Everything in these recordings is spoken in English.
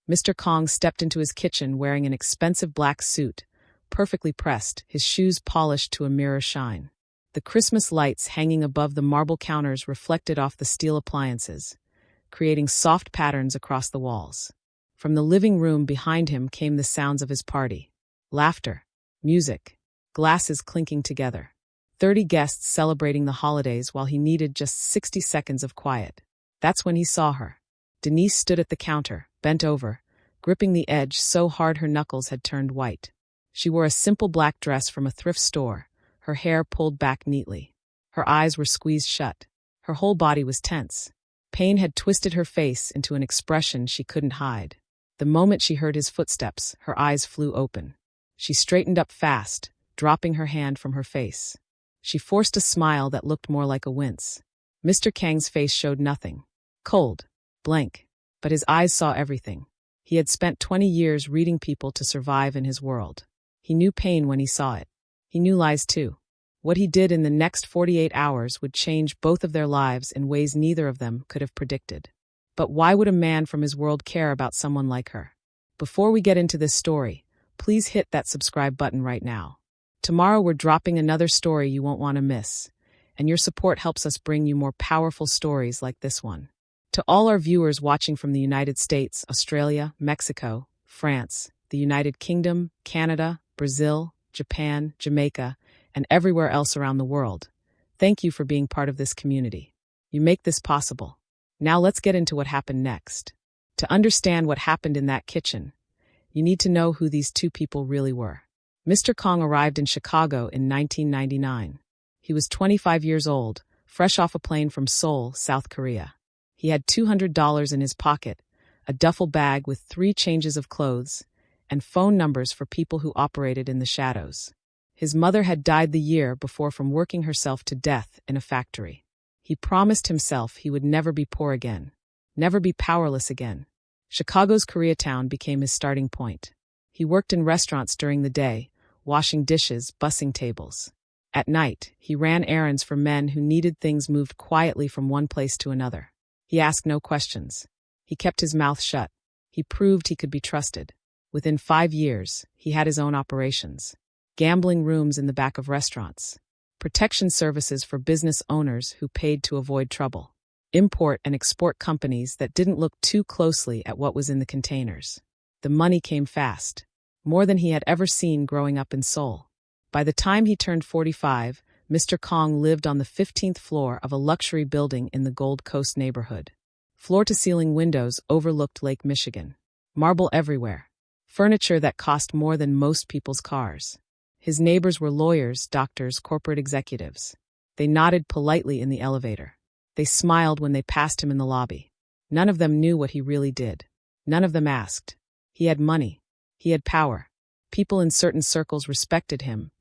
Mr. Kong stepped into his kitchen wearing an expensive black suit, perfectly pressed, his shoes polished to a mirror shine. The Christmas lights hanging above the marble counters reflected off the steel appliances, creating soft patterns across the walls. From the living room behind him came the sounds of his party. Laughter, music, glasses clinking together. 30 guests celebrating the holidays while he needed just 60 seconds of quiet. That's when he saw her. Denise stood at the counter, bent over, gripping the edge so hard her knuckles had turned white. She wore a simple black dress from a thrift store, her hair pulled back neatly. Her eyes were squeezed shut. Her whole body was tense. Pain had twisted her face into an expression she couldn't hide. The moment she heard his footsteps, her eyes flew open. She straightened up fast, dropping her hand from her face. She forced a smile that looked more like a wince. Mr. Kang's face showed nothing. Cold, blank. But his eyes saw everything. He had spent 20 years reading people to survive in his world. He knew pain when he saw it. He knew lies too. What he did in the next 48 hours would change both of their lives in ways neither of them could have predicted. But why would a man from his world care about someone like her? Before we get into this story, please hit that subscribe button right now. Tomorrow we're dropping another story you won't want to miss, and your support helps us bring you more powerful stories like this one. To all our viewers watching from the United States, Australia, Mexico, France, the United Kingdom, Canada, Brazil, Japan, Jamaica, and everywhere else around the world, thank you for being part of this community. You make this possible. Now let's get into what happened next. To understand what happened in that kitchen, you need to know who these two people really were. Mr. Kong arrived in Chicago in 1999. He was 25 years old, fresh off a plane from Seoul, South Korea. He had $200 in his pocket, a duffel bag with 3 changes of clothes, and phone numbers for people who operated in the shadows. His mother had died the year before from working herself to death in a factory. He promised himself he would never be poor again, never be powerless again. Chicago's Koreatown became his starting point. He worked in restaurants during the day, washing dishes, bussing tables. At night, he ran errands for men who needed things moved quietly from one place to another. He asked no questions. He kept his mouth shut. He proved he could be trusted. Within 5 years, he had his own operations. Gambling rooms in the back of restaurants. Protection services for business owners who paid to avoid trouble. Import and export companies that didn't look too closely at what was in the containers. The money came fast. More than he had ever seen growing up in Seoul. By the time he turned 45, Mr. Kong lived on the 15th floor of a luxury building in the Gold Coast neighborhood. Floor-to-ceiling windows overlooked Lake Michigan. Marble everywhere. Furniture that cost more than most people's cars. His neighbors were lawyers, doctors, corporate executives. They nodded politely in the elevator. They smiled when they passed him in the lobby. None of them knew what he really did. None of them asked. He had money. He had power. People in certain circles respected him,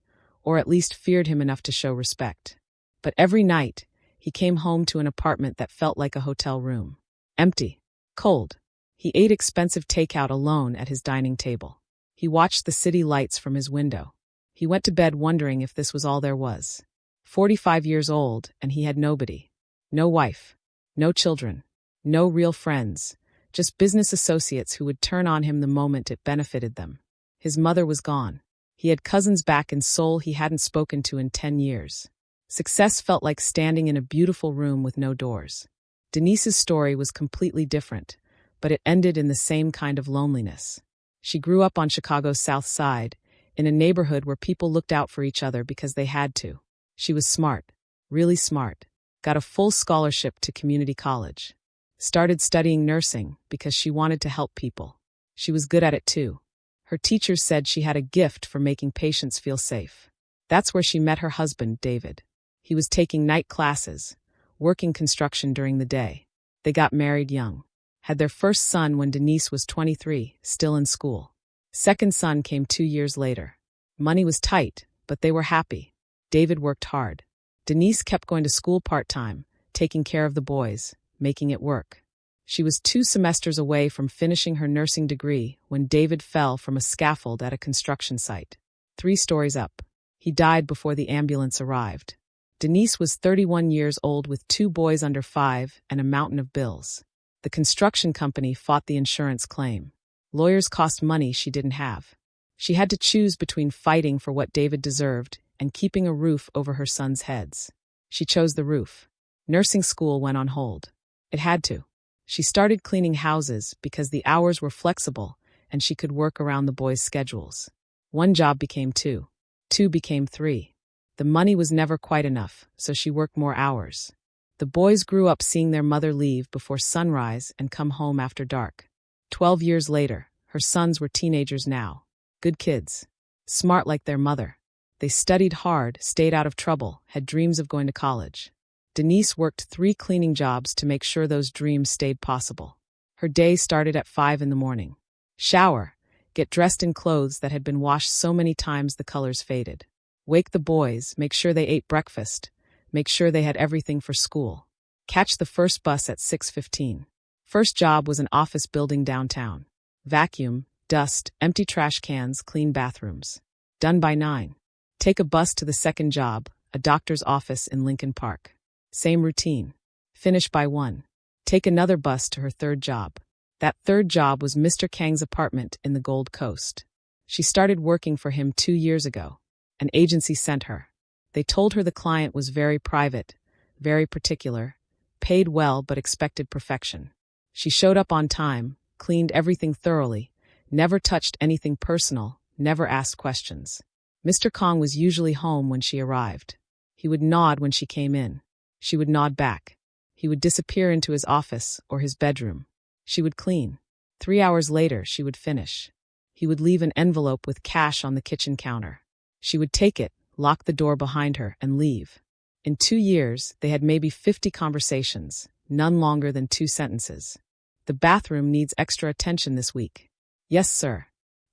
or at least feared him enough to show respect. But every night, he came home to an apartment that felt like a hotel room. Empty. Cold. He ate expensive takeout alone at his dining table. He watched the city lights from his window. He went to bed wondering if this was all there was. 45 years old, and he had nobody. No wife. No children. No real friends. Just business associates who would turn on him the moment it benefited them. His mother was gone. He had cousins back in Seoul he hadn't spoken to in 10 years. Success felt like standing in a beautiful room with no doors. Denise's story was completely different, but it ended in the same kind of loneliness. She grew up on Chicago's South Side, in a neighborhood where people looked out for each other because they had to. She was smart, really smart, got a full scholarship to community college. Started studying nursing because she wanted to help people. She was good at it too. Her teachers said she had a gift for making patients feel safe. That's where she met her husband, David. He was taking night classes, working construction during the day. They got married young. Had their first son when Denise was 23, still in school. Second son came 2 years later. Money was tight, but they were happy. David worked hard. Denise kept going to school part-time, taking care of the boys, making it work. She was 2 semesters away from finishing her nursing degree when David fell from a scaffold at a construction site. 3 stories up. He died before the ambulance arrived. Denise was 31 years old with 2 boys under 5 and a mountain of bills. The construction company fought the insurance claim. Lawyers cost money she didn't have. She had to choose between fighting for what David deserved and keeping a roof over her sons' heads. She chose the roof. Nursing school went on hold. It had to. She started cleaning houses because the hours were flexible and she could work around the boys' schedules. One job became two. Two became three. The money was never quite enough, so she worked more hours. The boys grew up seeing their mother leave before sunrise and come home after dark. 12 years later, her sons were teenagers now. Good kids. Smart like their mother. They studied hard, stayed out of trouble, had dreams of going to college. Denise worked 3 cleaning jobs to make sure those dreams stayed possible. Her day started at 5 in the morning. Shower. Get dressed in clothes that had been washed so many times the colors faded. Wake the boys, make sure they ate breakfast. Make sure they had everything for school. Catch the first bus at 6:15. First job was an office building downtown. Vacuum, dust, empty trash cans, clean bathrooms. Done by 9. Take a bus to the second job, a doctor's office in Lincoln Park. Same routine. Finish by 1. Take another bus to her third job. That third job was Mr. Kang's apartment in the Gold Coast. She started working for him 2 years ago. An agency sent her. They told her the client was very private, very particular, paid well but expected perfection. She showed up on time, cleaned everything thoroughly, never touched anything personal, never asked questions. Mr. Kang was usually home when she arrived. He would nod when she came in. She would nod back. He would disappear into his office or his bedroom. She would clean. 3 hours later, she would finish. He would leave an envelope with cash on the kitchen counter. She would take it, lock the door behind her, and leave. In 2 years, they had maybe 50 conversations, none longer than 2 sentences. The bathroom needs extra attention this week. Yes, sir.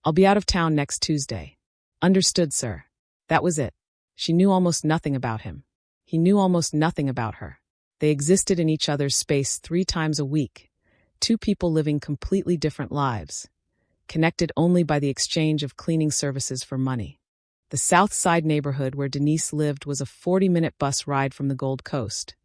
I'll be out of town next Tuesday. Understood, sir. That was it. She knew almost nothing about him. He knew almost nothing about her. They existed in each other's space 3 times a week, 2 people living completely different lives, connected only by the exchange of cleaning services for money. The South Side neighborhood where Denise lived was a 40-minute bus ride from the Gold Coast,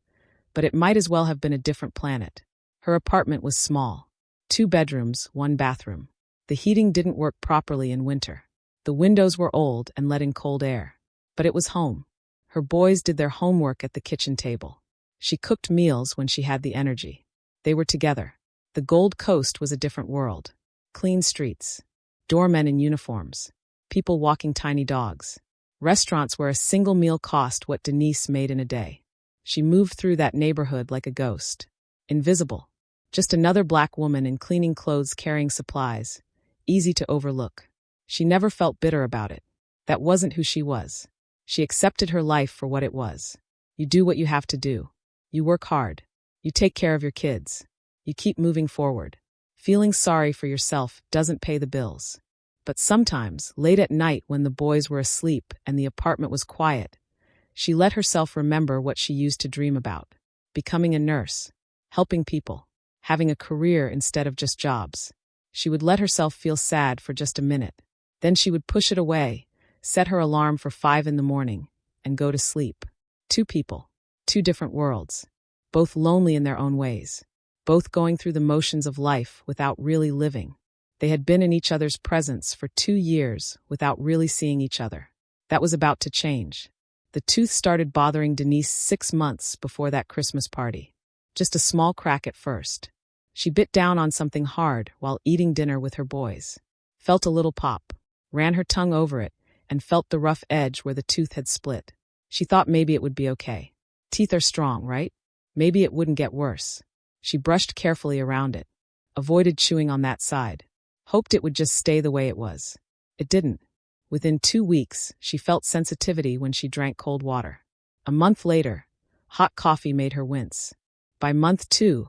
but it might as well have been a different planet. Her apartment was small. 2 bedrooms, 1 bathroom. The heating didn't work properly in winter. The windows were old and let in cold air. But it was home. Her boys did their homework at the kitchen table. She cooked meals when she had the energy. They were together. The Gold Coast was a different world. Clean streets. Doormen in uniforms. People walking tiny dogs. Restaurants where a single meal cost what Denise made in a day. She moved through that neighborhood like a ghost. Invisible. Just another black woman in cleaning clothes carrying supplies. Easy to overlook. She never felt bitter about it. That wasn't who she was. She accepted her life for what it was. You do what you have to do. You work hard. You take care of your kids. You keep moving forward. Feeling sorry for yourself doesn't pay the bills. But sometimes, late at night when the boys were asleep and the apartment was quiet, she let herself remember what she used to dream about. Becoming a nurse. Helping people. Having a career instead of just jobs. She would let herself feel sad for just a minute. Then she would push it away, set her alarm for 5 in the morning, and go to sleep. 2 people. 2 different worlds. Both lonely in their own ways. Both going through the motions of life without really living. They had been in each other's presence for 2 years without really seeing each other. That was about to change. The tooth started bothering Denise 6 months before that Christmas party. Just a small crack at first. She bit down on something hard while eating dinner with her boys. Felt a little pop. Ran her tongue over it and felt the rough edge where the tooth had split. She thought maybe it would be okay. Teeth are strong, right? Maybe it wouldn't get worse. She brushed carefully around it. Avoided chewing on that side. Hoped it would just stay the way it was. It didn't. Within 2 weeks, she felt sensitivity when she drank cold water. A month later, hot coffee made her wince. By month 2,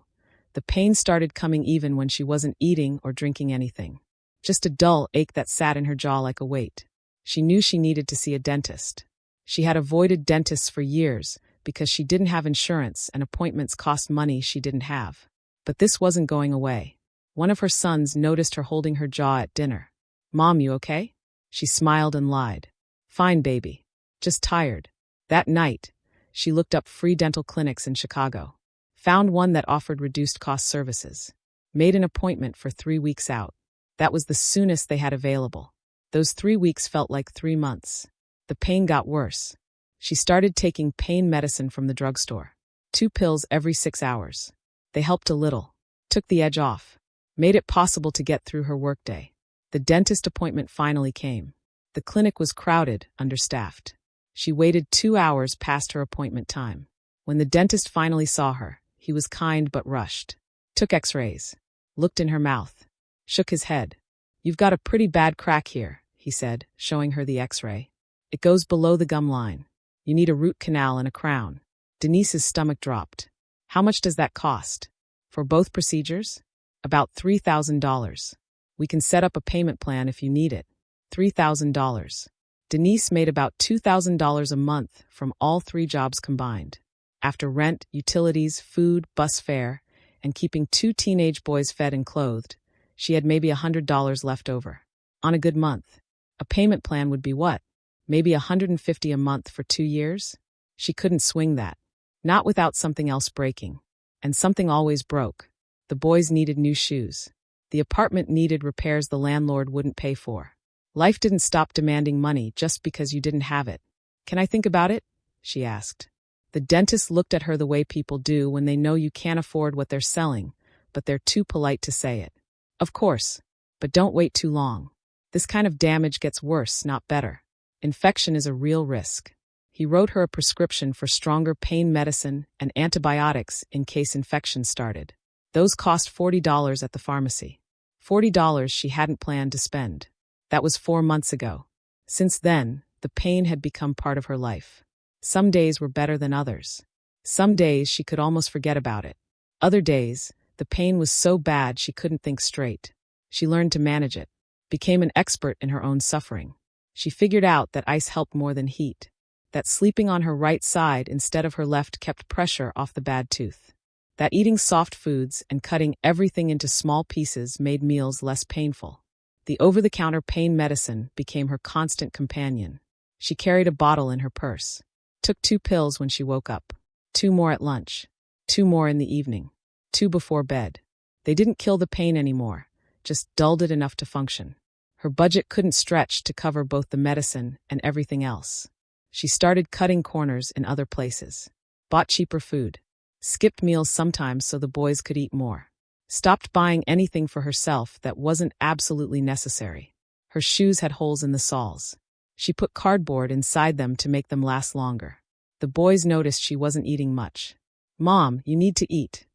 the pain started coming even when she wasn't eating or drinking anything. Just a dull ache that sat in her jaw like a weight. She knew she needed to see a dentist. She had avoided dentists for years because she didn't have insurance and appointments cost money she didn't have. But this wasn't going away. One of her sons noticed her holding her jaw at dinner. "Mom, you okay?" She smiled and lied. "Fine, baby. Just tired." That night, she looked up free dental clinics in Chicago. Found one that offered reduced cost services. Made an appointment for 3 weeks out. That was the soonest they had available. Those 3 weeks felt like 3 months. The pain got worse. She started taking pain medicine from the drugstore. 2 pills every 6 hours. They helped a little, took the edge off, made it possible to get through her workday. The dentist appointment finally came. The clinic was crowded, understaffed. She waited 2 hours past her appointment time. When the dentist finally saw her, he was kind but rushed. Took x-rays, looked in her mouth, shook his head. "You've got a pretty bad crack here," he said, showing her the x-ray. "It goes below the gum line. You need a root canal and a crown." Denise's stomach dropped. "How much does that cost?" "For both procedures?" "About $3,000. We can set up a payment plan if you need it." $3,000. Denise made about $2,000 a month from all 3 jobs combined. After rent, utilities, food, bus fare, and keeping 2 teenage boys fed and clothed, she had maybe $100 left over. On a good month. A payment plan would be what? Maybe $150 a month for 2 years? She couldn't swing that. Not without something else breaking. And something always broke. The boys needed new shoes. The apartment needed repairs the landlord wouldn't pay for. Life didn't stop demanding money just because you didn't have it. "Can I think about it?" she asked. The dentist looked at her the way people do when they know you can't afford what they're selling, but they're too polite to say it. "Of course, but don't wait too long. This kind of damage gets worse, not better. Infection is a real risk." He wrote her a prescription for stronger pain medicine and antibiotics in case infection started. Those cost $40 at the pharmacy. $40 she hadn't planned to spend. That was 4 months ago. Since then, the pain had become part of her life. Some days were better than others. Some days she could almost forget about it. Other days, the pain was so bad she couldn't think straight. She learned to manage it, became an expert in her own suffering. She figured out that ice helped more than heat, that sleeping on her right side instead of her left kept pressure off the bad tooth, that eating soft foods and cutting everything into small pieces made meals less painful. The over-the-counter pain medicine became her constant companion. She carried a bottle in her purse, took 2 pills when she woke up, 2 more at lunch, 2 more in the evening, 2 before bed. They didn't kill the pain anymore, just dulled it enough to function. Her budget couldn't stretch to cover both the medicine and everything else. She started cutting corners in other places, bought cheaper food, skipped meals sometimes so the boys could eat more, stopped buying anything for herself that wasn't absolutely necessary. Her shoes had holes in the soles. She put cardboard inside them to make them last longer. The boys noticed she wasn't eating much. "Mom, you need to eat,"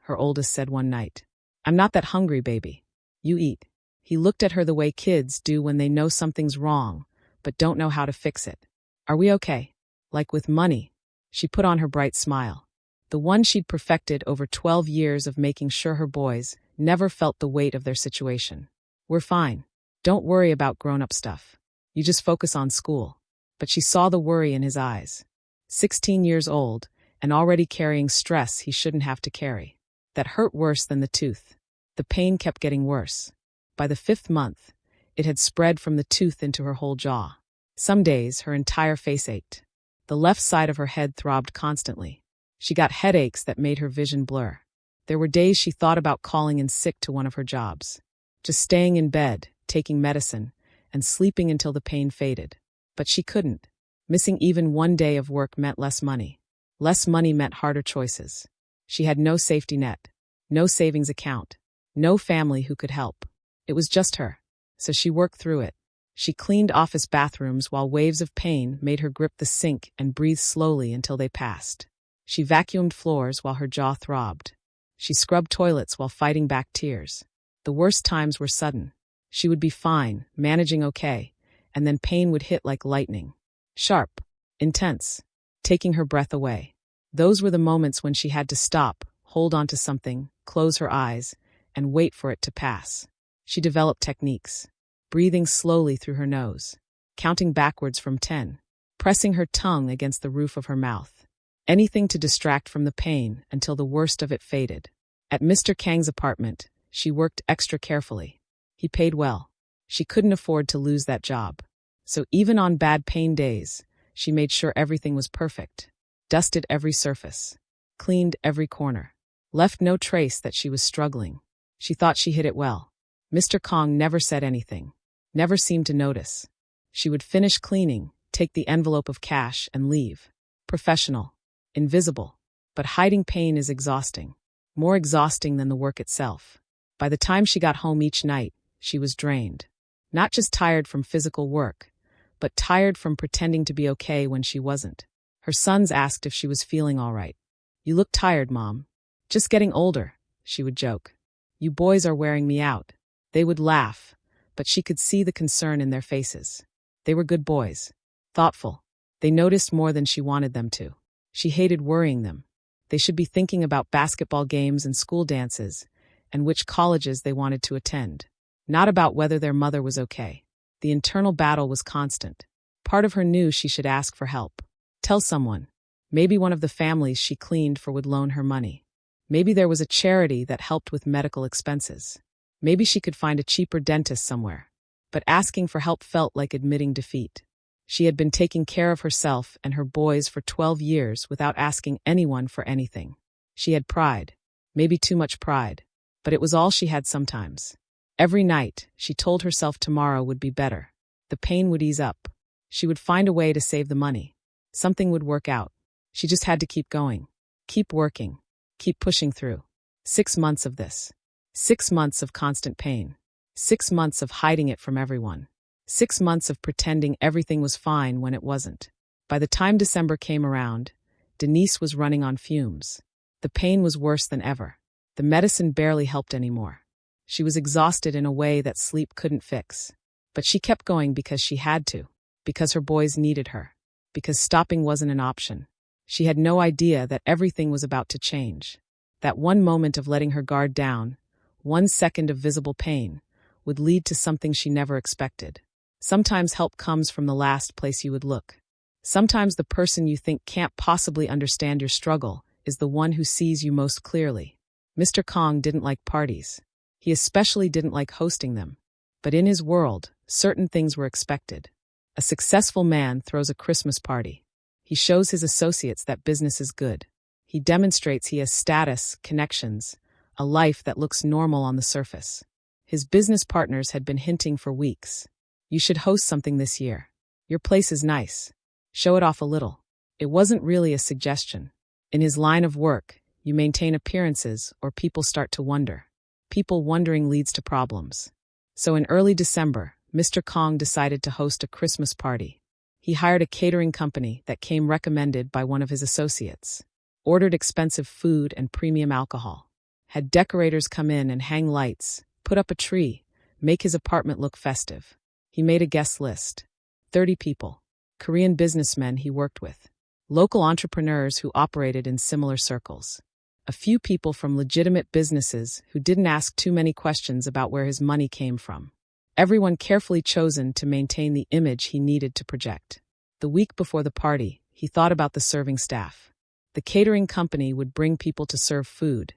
her oldest said one night. "I'm not that hungry, baby. You eat." He looked at her the way kids do when they know something's wrong, but don't know how to fix it. "Are we okay?" Like with money. She put on her bright smile. The one she'd perfected over 12 years of making sure her boys never felt the weight of their situation. "We're fine. Don't worry about grown-up stuff. You just focus on school." But she saw the worry in his eyes. 16 years old, and already carrying stress he shouldn't have to carry. That hurt worse than the tooth. The pain kept getting worse. By the 5th month, it had spread from the tooth into her whole jaw. Some days, her entire face ached. The left side of her head throbbed constantly. She got headaches that made her vision blur. There were days she thought about calling in sick to one of her jobs. Just staying in bed, taking medicine, and sleeping until the pain faded. But she couldn't. Missing even 1 day of work meant less money. Less money meant harder choices. She had no safety net, no savings account, no family who could help. It was just her. So she worked through it. She cleaned office bathrooms while waves of pain made her grip the sink and breathe slowly until they passed. She vacuumed floors while her jaw throbbed. She scrubbed toilets while fighting back tears. The worst times were sudden. She would be fine, managing okay, and then pain would hit like lightning. Sharp, intense, taking her breath away. Those were the moments when she had to stop, hold onto something, close her eyes, and wait for it to pass. She developed techniques. Breathing slowly through her nose, counting backwards from 10, pressing her tongue against the roof of her mouth. Anything to distract from the pain until the worst of it faded. At Mr. Kang's apartment, she worked extra carefully. He paid well. She couldn't afford to lose that job. So even on bad pain days, she made sure everything was perfect. Dusted every surface. Cleaned every corner. Left no trace that she was struggling. She thought she hid it well. Mr. Kong never said anything, never seemed to notice. She would finish cleaning, take the envelope of cash, and leave. Professional. Invisible. But hiding pain is exhausting. More exhausting than the work itself. By the time she got home each night, she was drained. Not just tired from physical work, but tired from pretending to be okay when she wasn't. Her sons asked if she was feeling all right. "You look tired, Mom." "Just getting older," she would joke. "You boys are wearing me out." They would laugh, but she could see the concern in their faces. They were good boys. Thoughtful. They noticed more than she wanted them to. She hated worrying them. They should be thinking about basketball games and school dances, and which colleges they wanted to attend. Not about whether their mother was okay. The internal battle was constant. Part of her knew she should ask for help. Tell someone. Maybe one of the families she cleaned for would loan her money. Maybe there was a charity that helped with medical expenses. Maybe she could find a cheaper dentist somewhere. But asking for help felt like admitting defeat. She had been taking care of herself and her boys for 12 years without asking anyone for anything. She had pride. Maybe too much pride. But it was all she had sometimes. Every night, she told herself tomorrow would be better. The pain would ease up. She would find a way to save the money. Something would work out. She just had to keep going. Keep working. Keep pushing through. 6 months of this. 6 months of constant pain. 6 months of hiding it from everyone. 6 months of pretending everything was fine when it wasn't. By the time December came around, Denise was running on fumes. The pain was worse than ever. The medicine barely helped anymore. She was exhausted in a way that sleep couldn't fix. But she kept going because she had to. Because her boys needed her. Because stopping wasn't an option. She had no idea that everything was about to change. That one moment of letting her guard down, 1 second of visible pain, would lead to something she never expected. Sometimes help comes from the last place you would look. Sometimes the person you think can't possibly understand your struggle is the one who sees you most clearly. Mr. Kong didn't like parties. He especially didn't like hosting them. But in his world, certain things were expected. A successful man throws a Christmas party. He shows his associates that business is good. He demonstrates he has status, connections, a life that looks normal on the surface. His business partners had been hinting for weeks. "You should host something this year. Your place is nice. Show it off a little." It wasn't really a suggestion. In his line of work, you maintain appearances or people start to wonder. People wondering leads to problems. So in early December, Mr. Kong decided to host a Christmas party. He hired a catering company that came recommended by one of his associates. Ordered expensive food and premium alcohol. Had decorators come in and hang lights, put up a tree, make his apartment look festive. He made a guest list. 30 people. Korean businessmen he worked with. Local entrepreneurs who operated in similar circles. A few people from legitimate businesses who didn't ask too many questions about where his money came from. Everyone carefully chosen to maintain the image he needed to project. The week before the party, he thought about the serving staff. The catering company would bring people to serve food,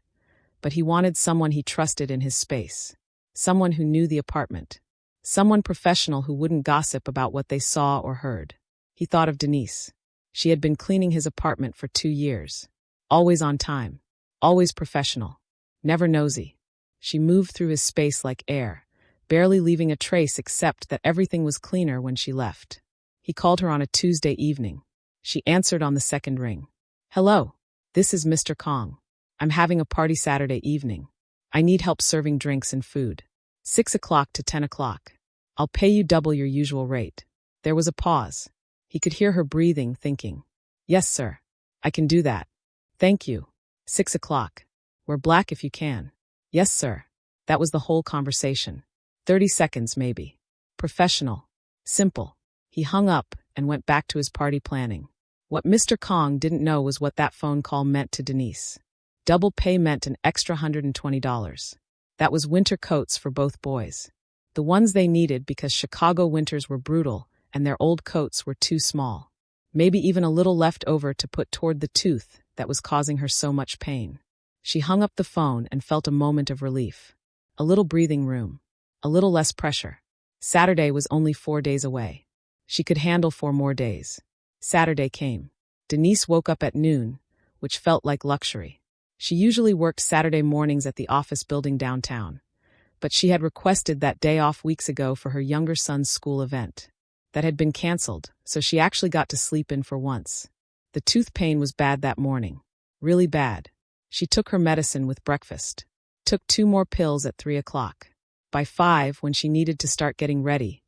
but he wanted someone he trusted in his space. Someone who knew the apartment. Someone professional who wouldn't gossip about what they saw or heard. He thought of Denise. She had been cleaning his apartment for 2 years. Always on time. Always professional. Never nosy. She moved through his space like air, barely leaving a trace except that everything was cleaner when she left. He called her on a Tuesday evening. She answered on the second ring. "Hello, this is Mr. Kong. I'm having a party Saturday evening. I need help serving drinks and food. 6 o'clock to 10 o'clock. I'll pay you double your usual rate." There was a pause. He could hear her breathing, thinking, "Yes, sir. I can do that. Thank you. 6 o'clock. Wear black if you can." "Yes, sir." That was the whole conversation. 30 seconds, maybe. Professional. Simple. He hung up and went back to his party planning. What Mr. Kong didn't know was what that phone call meant to Denise. Double pay meant an extra $120. That was winter coats for both boys. The ones they needed because Chicago winters were brutal and their old coats were too small. Maybe even a little left over to put toward the tooth that was causing her so much pain. She hung up the phone and felt a moment of relief. A little breathing room. A little less pressure. Saturday was only 4 days away. She could handle 4 more days. Saturday came. Denise woke up at noon, which felt like luxury. She usually worked Saturday mornings at the office building downtown, but she had requested that day off weeks ago for her younger son's school event. That had been canceled, so she actually got to sleep in for once. The tooth pain was bad that morning. Really bad. She took her medicine with breakfast. Took 2 more pills at 3 o'clock. By 5, when she needed to start getting ready,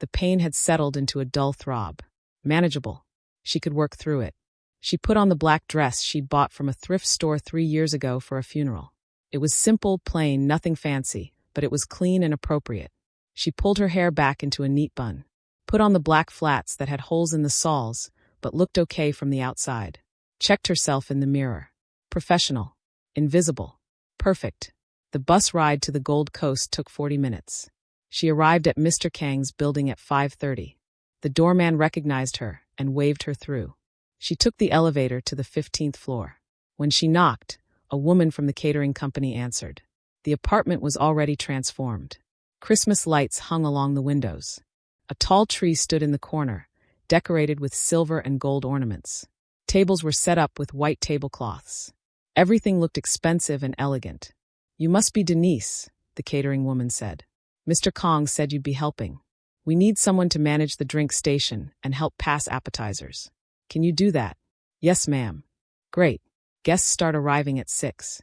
the pain had settled into a dull throb. Manageable. She could work through it. She put on the black dress she'd bought from a thrift store 3 years ago for a funeral. It was simple, plain, nothing fancy, but it was clean and appropriate. She pulled her hair back into a neat bun. Put on the black flats that had holes in the soles, but looked okay from the outside. Checked herself in the mirror. Professional. Invisible. Perfect. The bus ride to the Gold Coast took 40 minutes. She arrived at Mr. Kang's building at 5:30. The doorman recognized her and waved her through. She took the elevator to the 15th floor. When she knocked, a woman from the catering company answered. The apartment was already transformed. Christmas lights hung along the windows. A tall tree stood in the corner, decorated with silver and gold ornaments. Tables were set up with white tablecloths. Everything looked expensive and elegant. "You must be Denise," the catering woman said. "Mr. Kong said you'd be helping. We need someone to manage the drink station and help pass appetizers. Can you do that?" "Yes, ma'am." "Great. Guests start arriving at 6.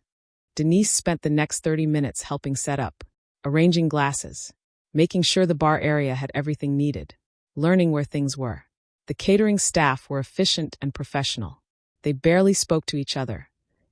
Denise spent the next 30 minutes helping set up, arranging glasses, making sure the bar area had everything needed, learning where things were. The catering staff were efficient and professional. They barely spoke to each other,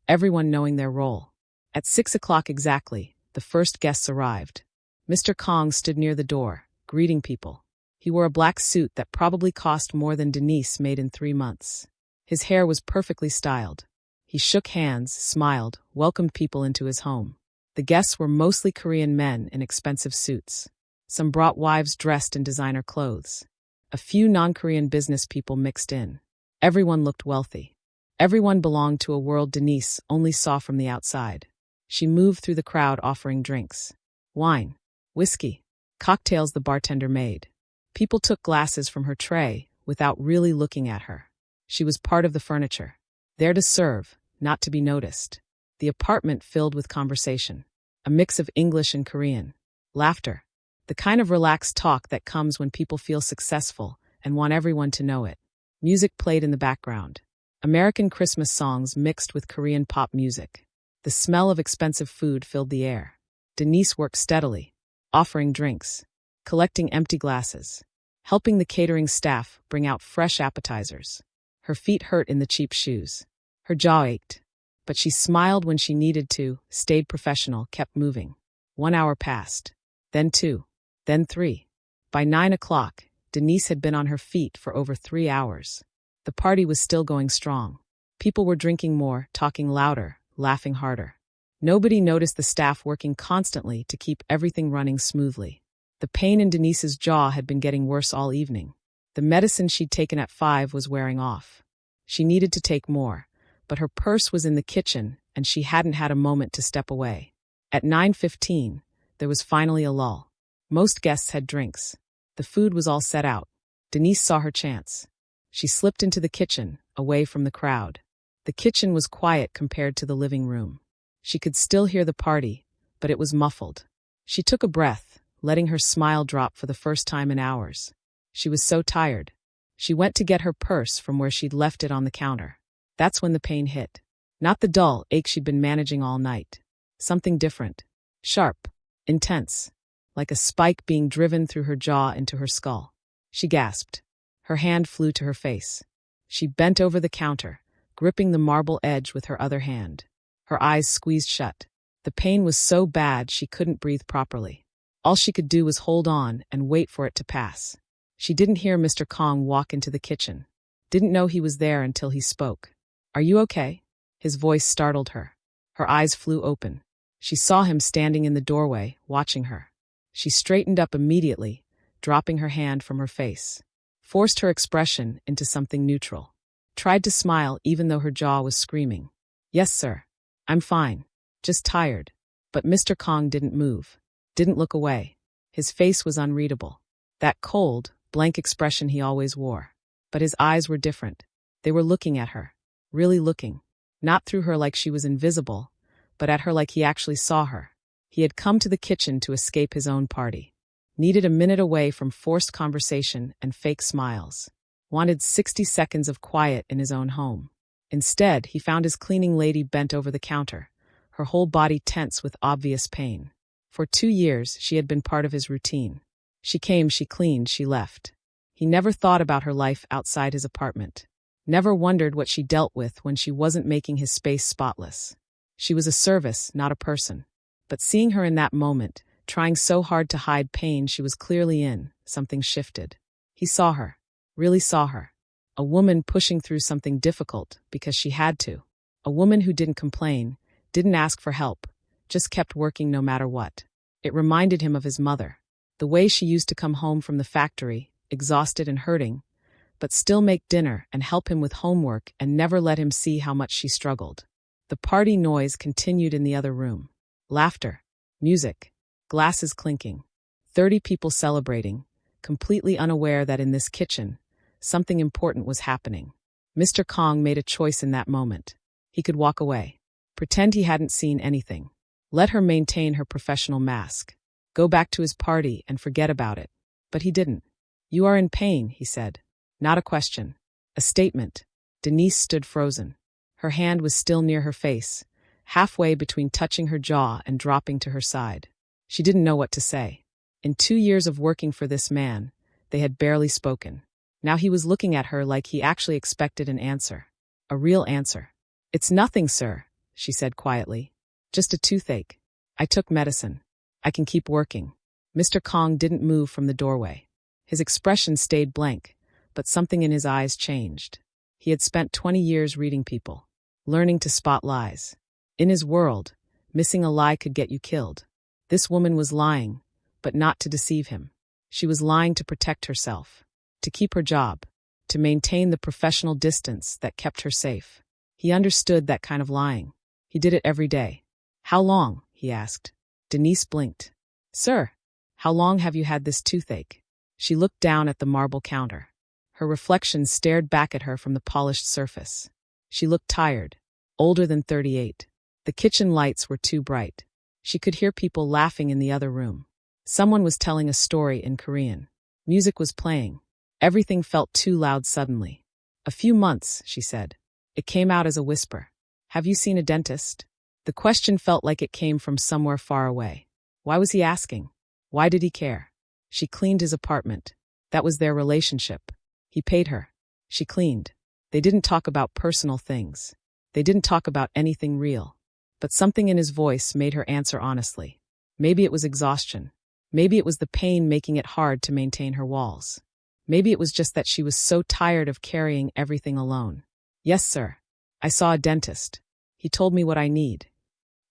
everyone knowing their role. At 6 o'clock exactly, the first guests arrived. Mr. Kong stood near the door, greeting people. He wore a black suit that probably cost more than Denise made in 3 months. His hair was perfectly styled. He shook hands, smiled, welcomed people into his home. The guests were mostly Korean men in expensive suits. Some brought wives dressed in designer clothes. A few non-Korean business people mixed in. Everyone looked wealthy. Everyone belonged to a world Denise only saw from the outside. She moved through the crowd offering drinks. Wine, whiskey, cocktails the bartender made. People took glasses from her tray without really looking at her. She was part of the furniture. There to serve, not to be noticed. The apartment filled with conversation. A mix of English and Korean. Laughter. The kind of relaxed talk that comes when people feel successful and want everyone to know it. Music played in the background. American Christmas songs mixed with Korean pop music. The smell of expensive food filled the air. Denise worked steadily, offering drinks, collecting empty glasses, helping the catering staff bring out fresh appetizers. Her feet hurt in the cheap shoes. Her jaw ached. But she smiled when she needed to, stayed professional, kept moving. 1 hour passed. Then 2. Then 3. By 9 o'clock, Denise had been on her feet for over 3 hours. The party was still going strong. People were drinking more, talking louder, laughing harder. Nobody noticed the staff working constantly to keep everything running smoothly. The pain in Denise's jaw had been getting worse all evening. The medicine she'd taken at 5 was wearing off. She needed to take more, but her purse was in the kitchen and she hadn't had a moment to step away. At 9:15, there was finally a lull. Most guests had drinks. The food was all set out. Denise saw her chance. She slipped into the kitchen, away from the crowd. The kitchen was quiet compared to the living room. She could still hear the party, but it was muffled. She took a breath, letting her smile drop for the first time in hours. She was so tired. She went to get her purse from where she'd left it on the counter. That's when the pain hit. Not the dull ache she'd been managing all night. Something different. Sharp. Intense. Like a spike being driven through her jaw into her skull. She gasped. Her hand flew to her face. She bent over the counter, gripping the marble edge with her other hand. Her eyes squeezed shut. The pain was so bad she couldn't breathe properly. All she could do was hold on and wait for it to pass. She didn't hear Mr. Kong walk into the kitchen. Didn't know he was there until he spoke. "Are you okay?" His voice startled her. Her eyes flew open. She saw him standing in the doorway, watching her. She straightened up immediately, dropping her hand from her face. Forced her expression into something neutral. Tried to smile even though her jaw was screaming. "Yes, sir. I'm fine. Just tired." But Mr. Kong didn't move. Didn't look away. His face was unreadable. That cold, blank expression he always wore. But his eyes were different. They were looking at her. Really looking. Not through her like she was invisible, but at her like he actually saw her. He had come to the kitchen to escape his own party. Needed a minute away from forced conversation and fake smiles. Wanted 60 seconds of quiet in his own home. Instead, he found his cleaning lady bent over the counter, her whole body tense with obvious pain. For 2 years, she had been part of his routine. She came, she cleaned, she left. He never thought about her life outside his apartment. Never wondered what she dealt with when she wasn't making his space spotless. She was a service, not a person. But seeing her in that moment, trying so hard to hide pain she was clearly in, something shifted. He saw her, really saw her. A woman pushing through something difficult because she had to. A woman who didn't complain, didn't ask for help, just kept working no matter what. It reminded him of his mother. The way she used to come home from the factory, exhausted and hurting, but still make dinner and help him with homework and never let him see how much she struggled. The party noise continued in the other room. Laughter, music, glasses clinking. 30 people celebrating, completely unaware that in this kitchen, something important was happening. Mr. Kong made a choice in that moment. He could walk away. Pretend he hadn't seen anything. Let her maintain her professional mask. Go back to his party and forget about it. But he didn't. "You are in pain," he said. Not a question. A statement. Denise stood frozen. Her hand was still near her face, halfway between touching her jaw and dropping to her side. She didn't know what to say. In 2 years of working for this man, they had barely spoken. Now he was looking at her like he actually expected an answer. A real answer. "It's nothing, sir," she said quietly. "Just a toothache. I took medicine. I can keep working." Mr. Kong didn't move from the doorway. His expression stayed blank, but something in his eyes changed. He had spent 20 years reading people, learning to spot lies. In his world, missing a lie could get you killed. This woman was lying, but not to deceive him. She was lying to protect herself, to keep her job, to maintain the professional distance that kept her safe. He understood that kind of lying. He did it every day. "How long?" he asked. Denise blinked. "Sir, how long have you had this toothache?" She looked down at the marble counter. Her reflection stared back at her from the polished surface. She looked tired, older than 38. The kitchen lights were too bright. She could hear people laughing in the other room. Someone was telling a story in Korean. Music was playing. Everything felt too loud suddenly. "A few months," she said. It came out as a whisper. "Have you seen a dentist?" The question felt like it came from somewhere far away. Why was he asking? Why did he care? She cleaned his apartment. That was their relationship. He paid her. She cleaned. They didn't talk about personal things. They didn't talk about anything real. But something in his voice made her answer honestly. Maybe it was exhaustion. Maybe it was the pain making it hard to maintain her walls. Maybe it was just that she was so tired of carrying everything alone. "Yes, sir. I saw a dentist. He told me what I need.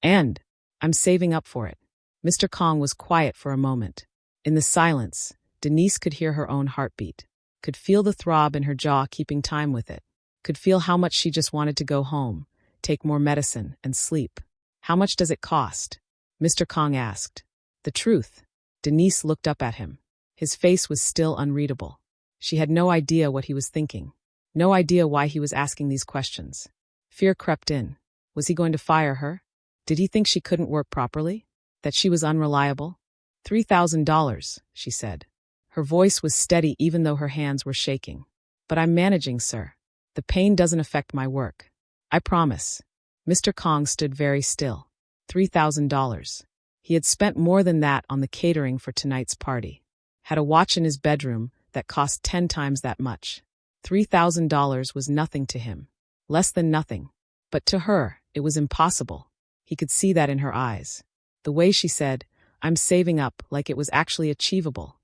And I'm saving up for it." Mr. Kong was quiet for a moment. In the silence, Denise could hear her own heartbeat, could feel the throb in her jaw keeping time with it, could feel how much she just wanted to go home, take more medicine, and sleep. "How much does it cost?" Mr. Kong asked. The truth. Denise looked up at him. His face was still unreadable. She had no idea what he was thinking. No idea why he was asking these questions. Fear crept in. Was he going to fire her? Did he think she couldn't work properly? That she was unreliable? $3,000, she said. Her voice was steady even though her hands were shaking. "But I'm managing, sir. The pain doesn't affect my work. I promise." Mr. Kong stood very still. $3,000. He had spent more than that on the catering for tonight's party. Had a watch in his bedroom that cost 10 times that much. $3,000 was nothing to him. Less than nothing. But to her, it was impossible. He could see that in her eyes. The way she said, "I'm saving up," like it was actually achievable,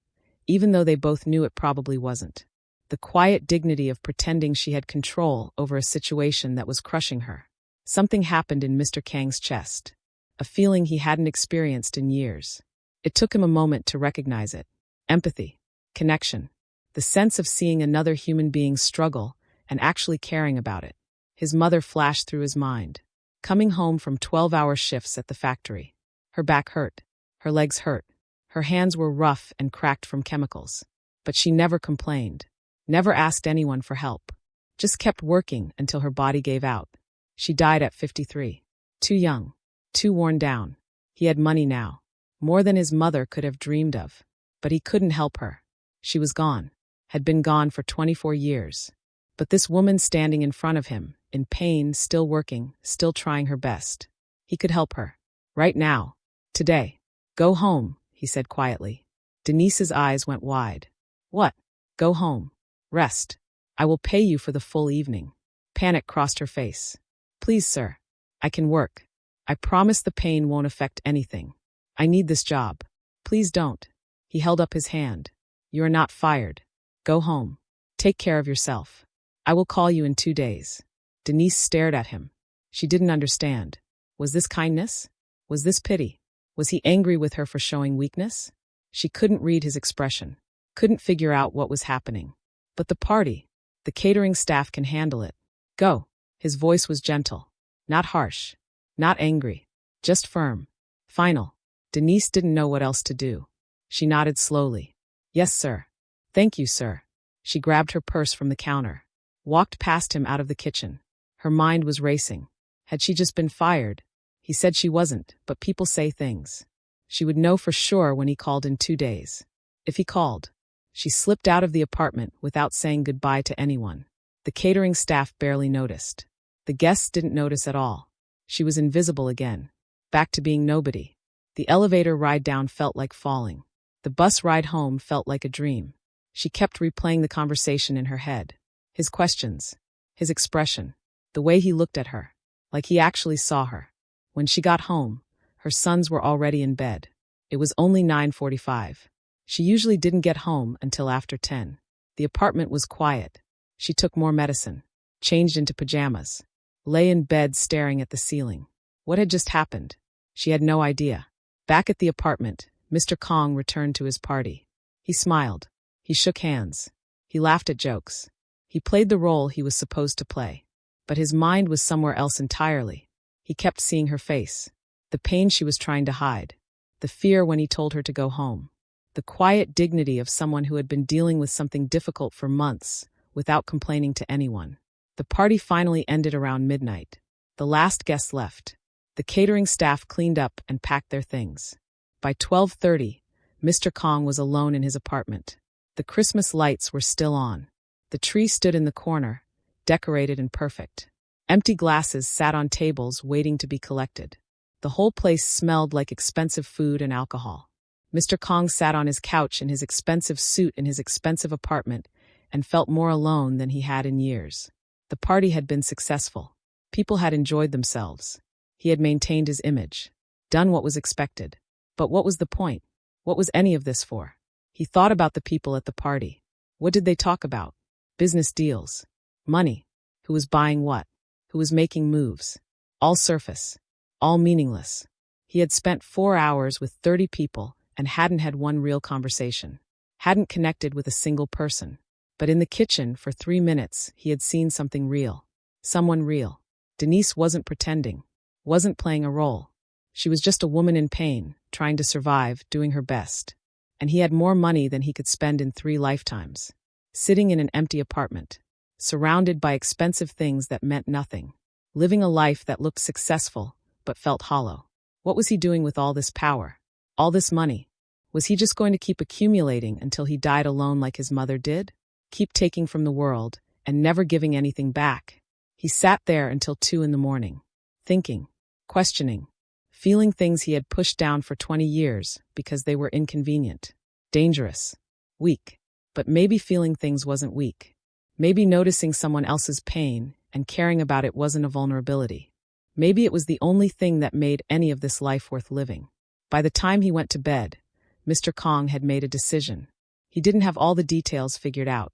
even though they both knew it probably wasn't. The quiet dignity of pretending she had control over a situation that was crushing her. Something happened in Mr. Kang's chest. A feeling he hadn't experienced in years. It took him a moment to recognize it. Empathy. Connection. The sense of seeing another human being struggle and actually caring about it. His mother flashed through his mind. Coming home from 12-hour shifts at the factory. Her back hurt. Her legs hurt. Her hands were rough and cracked from chemicals. But she never complained. Never asked anyone for help. Just kept working until her body gave out. She died at 53. Too young. Too worn down. He had money now. More than his mother could have dreamed of. But he couldn't help her. She was gone. Had been gone for 24 years. But this woman standing in front of him, in pain, still working, still trying her best. He could help her. Right now. Today. Go home, he said quietly. Denise's eyes went wide. What? Go home. Rest. I will pay you for the full evening. Panic crossed her face. Please, sir. I can work. I promise the pain won't affect anything. I need this job. Please don't. He held up his hand. You are not fired. Go home. Take care of yourself. I will call you in 2 days. Denise stared at him. She didn't understand. Was this kindness? Was this pity? Was he angry with her for showing weakness? She couldn't read his expression. Couldn't figure out what was happening. But the party. The catering staff can handle it. Go. His voice was gentle. Not harsh. Not angry. Just firm. Final. Denise didn't know what else to do. She nodded slowly. Yes, sir. Thank you, sir. She grabbed her purse from the counter. Walked past him out of the kitchen. Her mind was racing. Had she just been fired? He said she wasn't, but people say things. She would know for sure when he called in 2 days. If he called. She slipped out of the apartment without saying goodbye to anyone. The catering staff barely noticed. The guests didn't notice at all. She was invisible again. Back to being nobody. The elevator ride down felt like falling. The bus ride home felt like a dream. She kept replaying the conversation in her head. His questions. His expression. The way he looked at her. Like he actually saw her. When she got home, her sons were already in bed. It was only 9:45. She usually didn't get home until after 10. The apartment was quiet. She took more medicine. Changed into pajamas. Lay in bed staring at the ceiling. What had just happened? She had no idea. Back at the apartment, Mr. Kong returned to his party. He smiled. He shook hands. He laughed at jokes. He played the role he was supposed to play. But his mind was somewhere else entirely. He kept seeing her face. The pain she was trying to hide. The fear when he told her to go home. The quiet dignity of someone who had been dealing with something difficult for months, without complaining to anyone. The party finally ended around midnight. The last guest left. The catering staff cleaned up and packed their things. By 12:30, Mr. Kong was alone in his apartment. The Christmas lights were still on. The tree stood in the corner, decorated and perfect. Empty glasses sat on tables waiting to be collected. The whole place smelled like expensive food and alcohol. Mr. Kong sat on his couch in his expensive suit in his expensive apartment and felt more alone than he had in years. The party had been successful. People had enjoyed themselves. He had maintained his image. Done what was expected. But what was the point? What was any of this for? He thought about the people at the party. What did they talk about? Business deals. Money. Who was buying what? Who was making moves? All surface. All meaningless. He had spent 4 hours with 30 people and hadn't had one real conversation. Hadn't connected with a single person. But in the kitchen, for 3 minutes, he had seen something real. Someone real. Denise wasn't pretending. Wasn't playing a role. She was just a woman in pain, trying to survive, doing her best. And he had more money than he could spend in 3 lifetimes. Sitting in an empty apartment. Surrounded by expensive things that meant nothing. Living a life that looked successful, but felt hollow. What was he doing with all this power? All this money? Was he just going to keep accumulating until he died alone like his mother did? Keep taking from the world, and never giving anything back? He sat there until 2 in the morning. Thinking. Questioning. Feeling things he had pushed down for 20 years because they were inconvenient. Dangerous. Weak. But maybe feeling things wasn't weak. Maybe noticing someone else's pain and caring about it wasn't a vulnerability. Maybe it was the only thing that made any of this life worth living. By the time he went to bed, Mr. Kong had made a decision. He didn't have all the details figured out.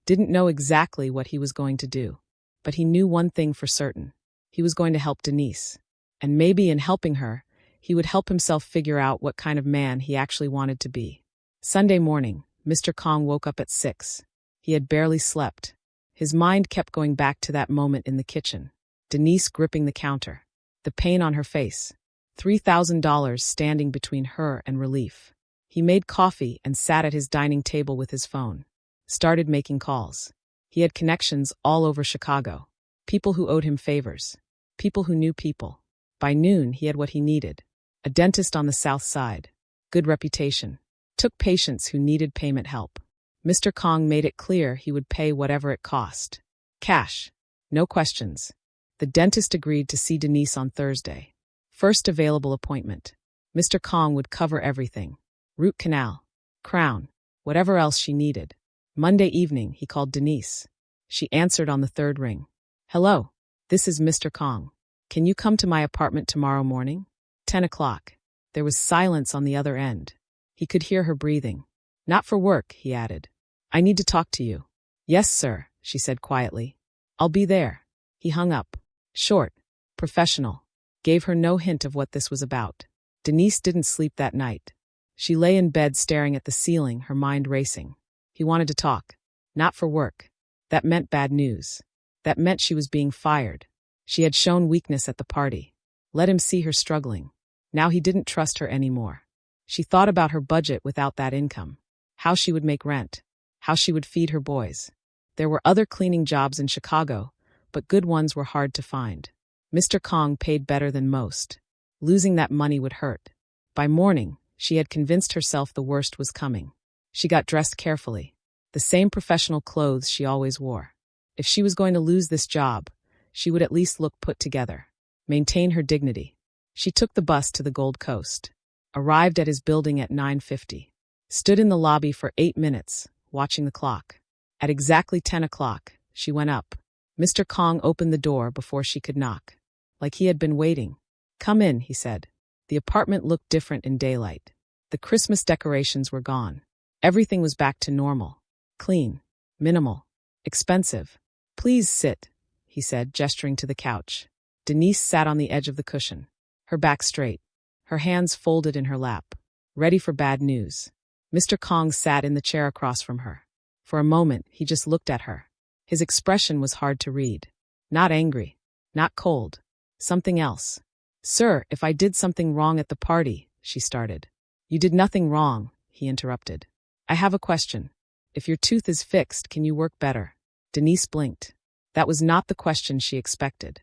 Didn't know exactly what he was going to do. But he knew one thing for certain. He was going to help Denise. And maybe in helping her, he would help himself figure out what kind of man he actually wanted to be. Sunday morning, Mr. Kong woke up at 6. He had barely slept. His mind kept going back to that moment in the kitchen. Denise gripping the counter. The pain on her face. $3,000 standing between her and relief. He made coffee and sat at his dining table with his phone. Started making calls. He had connections all over Chicago. People who owed him favors. People who knew people. By noon, he had what he needed. A dentist on the south side. Good reputation. Took patients who needed payment help. Mr. Kong made it clear he would pay whatever it cost. Cash. No questions. The dentist agreed to see Denise on Thursday. First available appointment. Mr. Kong would cover everything. Root canal, crown, whatever else she needed. Monday evening, he called Denise. She answered on the third ring. Hello, this is Mr. Kong. Can you come to my apartment tomorrow morning? 10 o'clock. There was silence on the other end. He could hear her breathing. Not for work, he added. I need to talk to you. Yes, sir, she said quietly. I'll be there. He hung up. Short, professional. Gave her no hint of what this was about. Denise didn't sleep that night. She lay in bed staring at the ceiling, her mind racing. He wanted to talk. Not for work. That meant bad news. That meant she was being fired. She had shown weakness at the party. Let him see her struggling. Now he didn't trust her anymore. She thought about her budget without that income. How she would make rent. How she would feed her boys. There were other cleaning jobs in Chicago, but good ones were hard to find. Mr. Kong paid better than most. Losing that money would hurt. By morning, she had convinced herself the worst was coming. She got dressed carefully. The same professional clothes she always wore. If she was going to lose this job, she would at least look put together. Maintain her dignity. She took the bus to the Gold Coast. Arrived at his building at 9:50. Stood in the lobby for 8 minutes, watching the clock. At exactly 10 o'clock, she went up. Mr. Kong opened the door before she could knock. Like he had been waiting. Come in, he said. The apartment looked different in daylight. The Christmas decorations were gone. Everything was back to normal. Clean. Minimal. Expensive. Please sit, he said, gesturing to the couch. Denise sat on the edge of the cushion. Her back straight. Her hands folded in her lap. Ready for bad news. Mr. Kong sat in the chair across from her. For a moment, he just looked at her. His expression was hard to read. Not angry. Not cold. Something else. Sir, if I did something wrong at the party, she started. You did nothing wrong, he interrupted. I have a question. If your tooth is fixed, can you work better? Denise blinked. That was not the question she expected.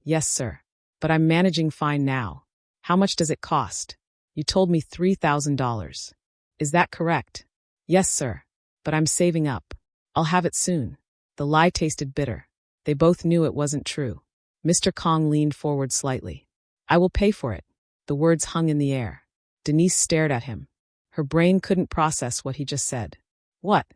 Yes, sir. But I'm managing fine now. How much does it cost? You told me $3,000. Is that correct? Yes, sir. But I'm saving up. I'll have it soon. The lie tasted bitter. They both knew it wasn't true. Mr. Kong leaned forward slightly. I will pay for it. The words hung in the air. Denise stared at him. Her brain couldn't process what he just said. What?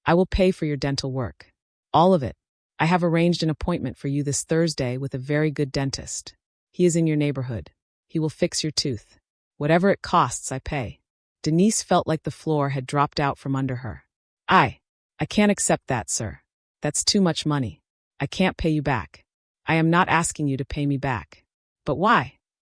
I will pay for your dental work. All of it. I have arranged an appointment for you this Thursday with a very good dentist. He is in your neighborhood. He will fix your tooth. Whatever it costs, I pay. Denise felt like the floor had dropped out from under her. I can't accept that, sir. That's too much money. I can't pay you back. I am not asking you to pay me back. But why?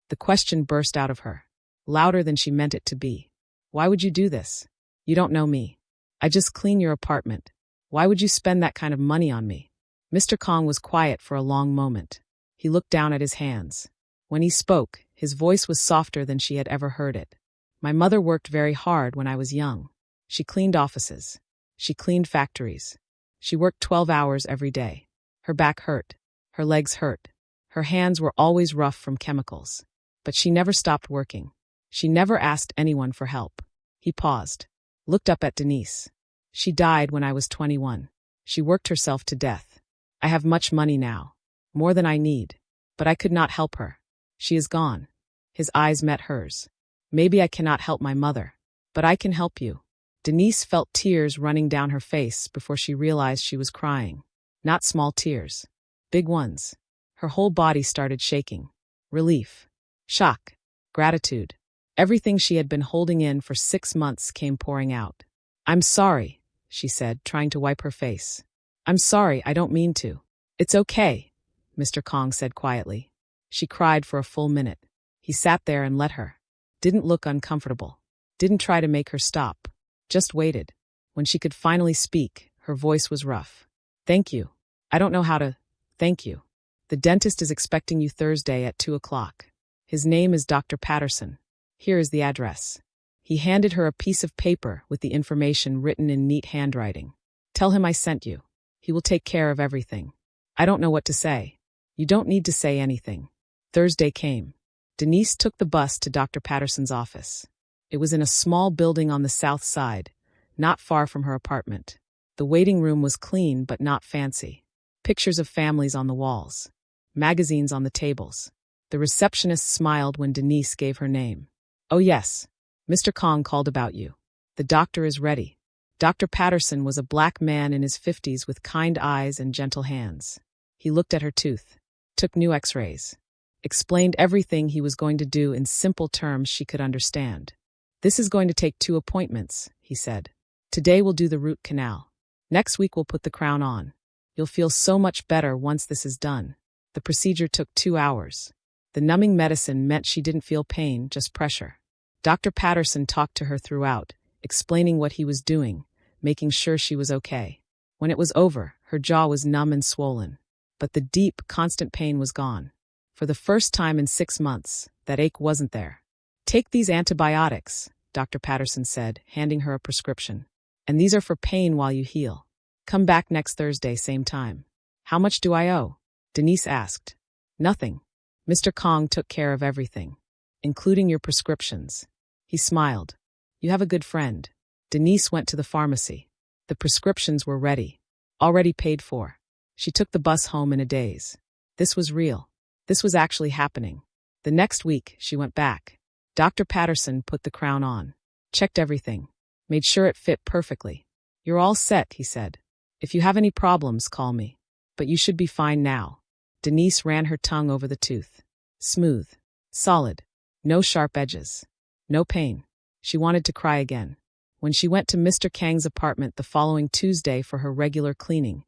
The question burst out of her, louder than she meant it to be. Why would you do this? You don't know me. I just clean your apartment. Why would you spend that kind of money on me? Mr. Kong was quiet for a long moment. He looked down at his hands. When he spoke, his voice was softer than she had ever heard it. My mother worked very hard when I was young. She cleaned offices. She cleaned factories. She worked 12 hours every day. Her back hurt. Her legs hurt. Her hands were always rough from chemicals. But she never stopped working. She never asked anyone for help. He paused. Looked up at Denise. She died when I was 21. She worked herself to death. I have much money now. More than I need. But I could not help her. She is gone. His eyes met hers. Maybe I cannot help my mother. But I can help you. Denise felt tears running down her face before she realized she was crying. Not small tears. Big ones. Her whole body started shaking. Relief. Shock. Gratitude. Everything she had been holding in for 6 months came pouring out. I'm sorry, she said, trying to wipe her face. I'm sorry, I don't mean to. It's okay, Mr. Kong said quietly. She cried for a full minute. He sat there and let her. Didn't look uncomfortable. Didn't try to make her stop. Just waited. When she could finally speak, her voice was rough. Thank you. I don't know how to. Thank you. The dentist is expecting you Thursday at 2 o'clock. His name is Dr. Patterson. Here is the address. He handed her a piece of paper with the information written in neat handwriting. Tell him I sent you. He will take care of everything. I don't know what to say. You don't need to say anything. Thursday came. Denise took the bus to Dr. Patterson's office. It was in a small building on the south side, not far from her apartment. The waiting room was clean but not fancy. Pictures of families on the walls. Magazines on the tables. The receptionist smiled when Denise gave her name. "Oh yes, Mr. Kong called about you. The doctor is ready." Dr. Patterson was a black man in his 50s with kind eyes and gentle hands. He looked at her tooth, took new x-rays, explained everything he was going to do in simple terms she could understand. "This is going to take 2 appointments," he said. "Today we'll do the root canal. Next week we'll put the crown on. You'll feel so much better once this is done." The procedure took 2 hours. The numbing medicine meant she didn't feel pain, just pressure. Dr. Patterson talked to her throughout, explaining what he was doing, making sure she was okay. When it was over, her jaw was numb and swollen. But the deep, constant pain was gone. For the first time in 6 months, that ache wasn't there. "Take these antibiotics," Dr. Patterson said, handing her a prescription. "And these are for pain while you heal. Come back next Thursday, same time." "How much do I owe?" Denise asked. "Nothing. Mr. Kong took care of everything, including your prescriptions." He smiled. "You have a good friend." Denise went to the pharmacy. The prescriptions were ready, already paid for. She took the bus home in a daze. This was real. This was actually happening. The next week, she went back. Dr. Patterson put the crown on, checked everything, made sure it fit perfectly. "You're all set," he said. "If you have any problems, call me. But you should be fine now." Denise ran her tongue over the tooth. Smooth. Solid. No sharp edges. No pain. She wanted to cry again. When she went to Mr. Kang's apartment the following Tuesday for her regular cleaning,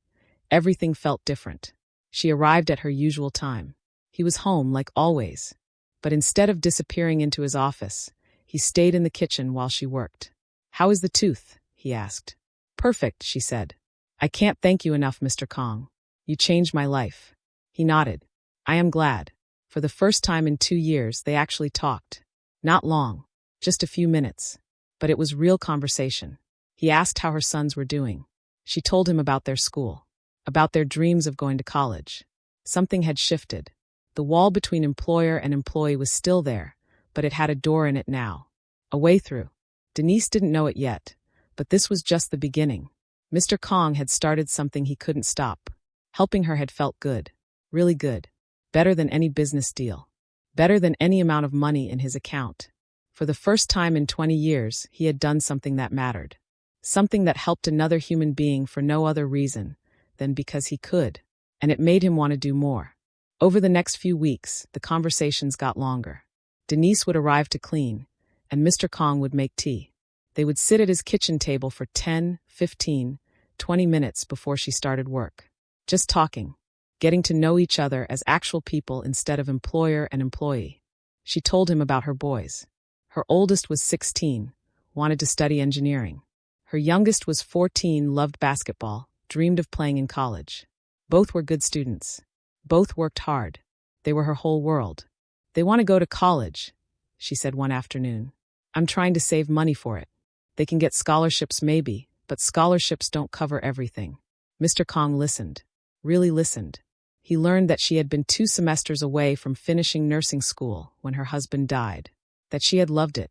everything felt different. She arrived at her usual time. He was home like always. But instead of disappearing into his office, he stayed in the kitchen while she worked. "How is the tooth?" he asked. "Perfect," she said. "I can't thank you enough, Mr. Kong. You changed my life." He nodded. "I am glad." For the first time in 2 years, they actually talked. Not long, just a few minutes. But it was real conversation. He asked how her sons were doing. She told him about their school, about their dreams of going to college. Something had shifted. The wall between employer and employee was still there, but it had a door in it now. A way through. Denise didn't know it yet, but this was just the beginning. Mr. Kong had started something he couldn't stop. Helping her had felt good. Really good. Better than any business deal. Better than any amount of money in his account. For the first time in 20 years, he had done something that mattered. Something that helped another human being for no other reason than because he could. And it made him want to do more. Over the next few weeks, the conversations got longer. Denise would arrive to clean, and Mr. Kong would make tea. They would sit at his kitchen table for 10, 15, 20 minutes before she started work. Just talking. Getting to know each other as actual people instead of employer and employee. She told him about her boys. Her oldest was 16, wanted to study engineering. Her youngest was 14, loved basketball, dreamed of playing in college. Both were good students. Both worked hard. They were her whole world. "They want to go to college," she said one afternoon. "I'm trying to save money for it. They can get scholarships maybe, but scholarships don't cover everything." Mr. Kong listened. Really listened. He learned that she had been 2 semesters away from finishing nursing school when her husband died. That she had loved it.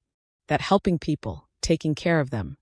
That helping people, taking care of them,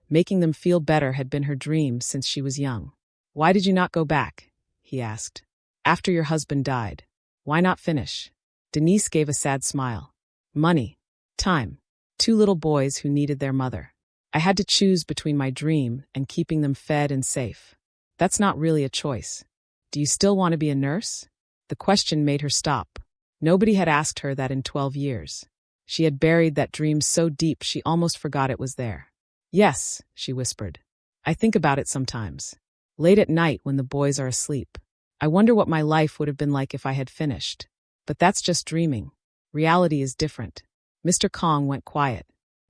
making them feel better had been her dream since she was young. "Why did you not go back?" he asked. "After your husband died. Why not finish?" Denise gave a sad smile. "Money. Time. 2 little boys who needed their mother. I had to choose between my dream and keeping them fed and safe. That's not really a choice. Do you still want to be a nurse?" The question made her stop. Nobody had asked her that in 12 years. She had buried that dream so deep she almost forgot it was there. "Yes," she whispered. "I think about it sometimes. Late at night when the boys are asleep. I wonder what my life would have been like if I had finished. But that's just dreaming. Reality is different." Mr. Kong went quiet,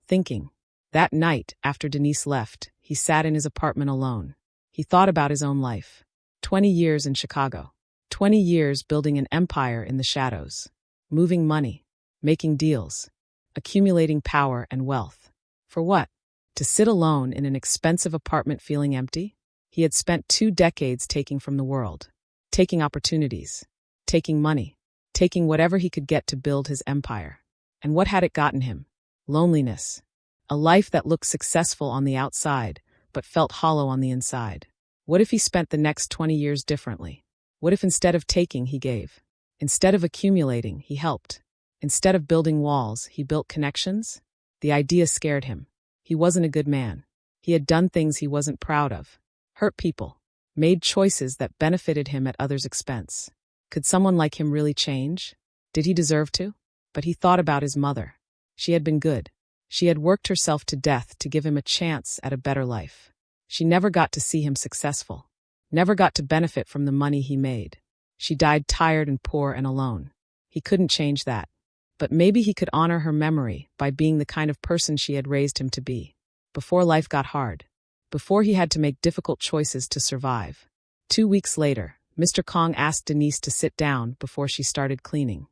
thinking. That night, after Denise left, he sat in his apartment alone. He thought about his own life. 20 years in Chicago. 20 years building an empire in the shadows. Moving money. Making deals. Accumulating power and wealth. For what? To sit alone in an expensive apartment feeling empty? He had spent 2 decades taking from the world. Taking opportunities. Taking money. taking whatever he could get to build his empire. And what had it gotten him? Loneliness. A life that looked successful on the outside, but felt hollow on the inside. What if he spent the next 20 years differently? What if instead of taking, he gave? Instead of accumulating, he helped? Instead of building walls, he built connections? The idea scared him. He wasn't a good man. He had done things he wasn't proud of. Hurt people. Made choices that benefited him at others' expense. Could someone like him really change? Did he deserve to? But he thought about his mother. She had been good. She had worked herself to death to give him a chance at a better life. She never got to see him successful. Never got to benefit from the money he made. She died tired and poor and alone. He couldn't change that. But maybe he could honor her memory by being the kind of person she had raised him to be. Before life got hard. Before he had to make difficult choices to survive. 2 weeks later, Mr. Kong asked Denise to sit down before she started cleaning.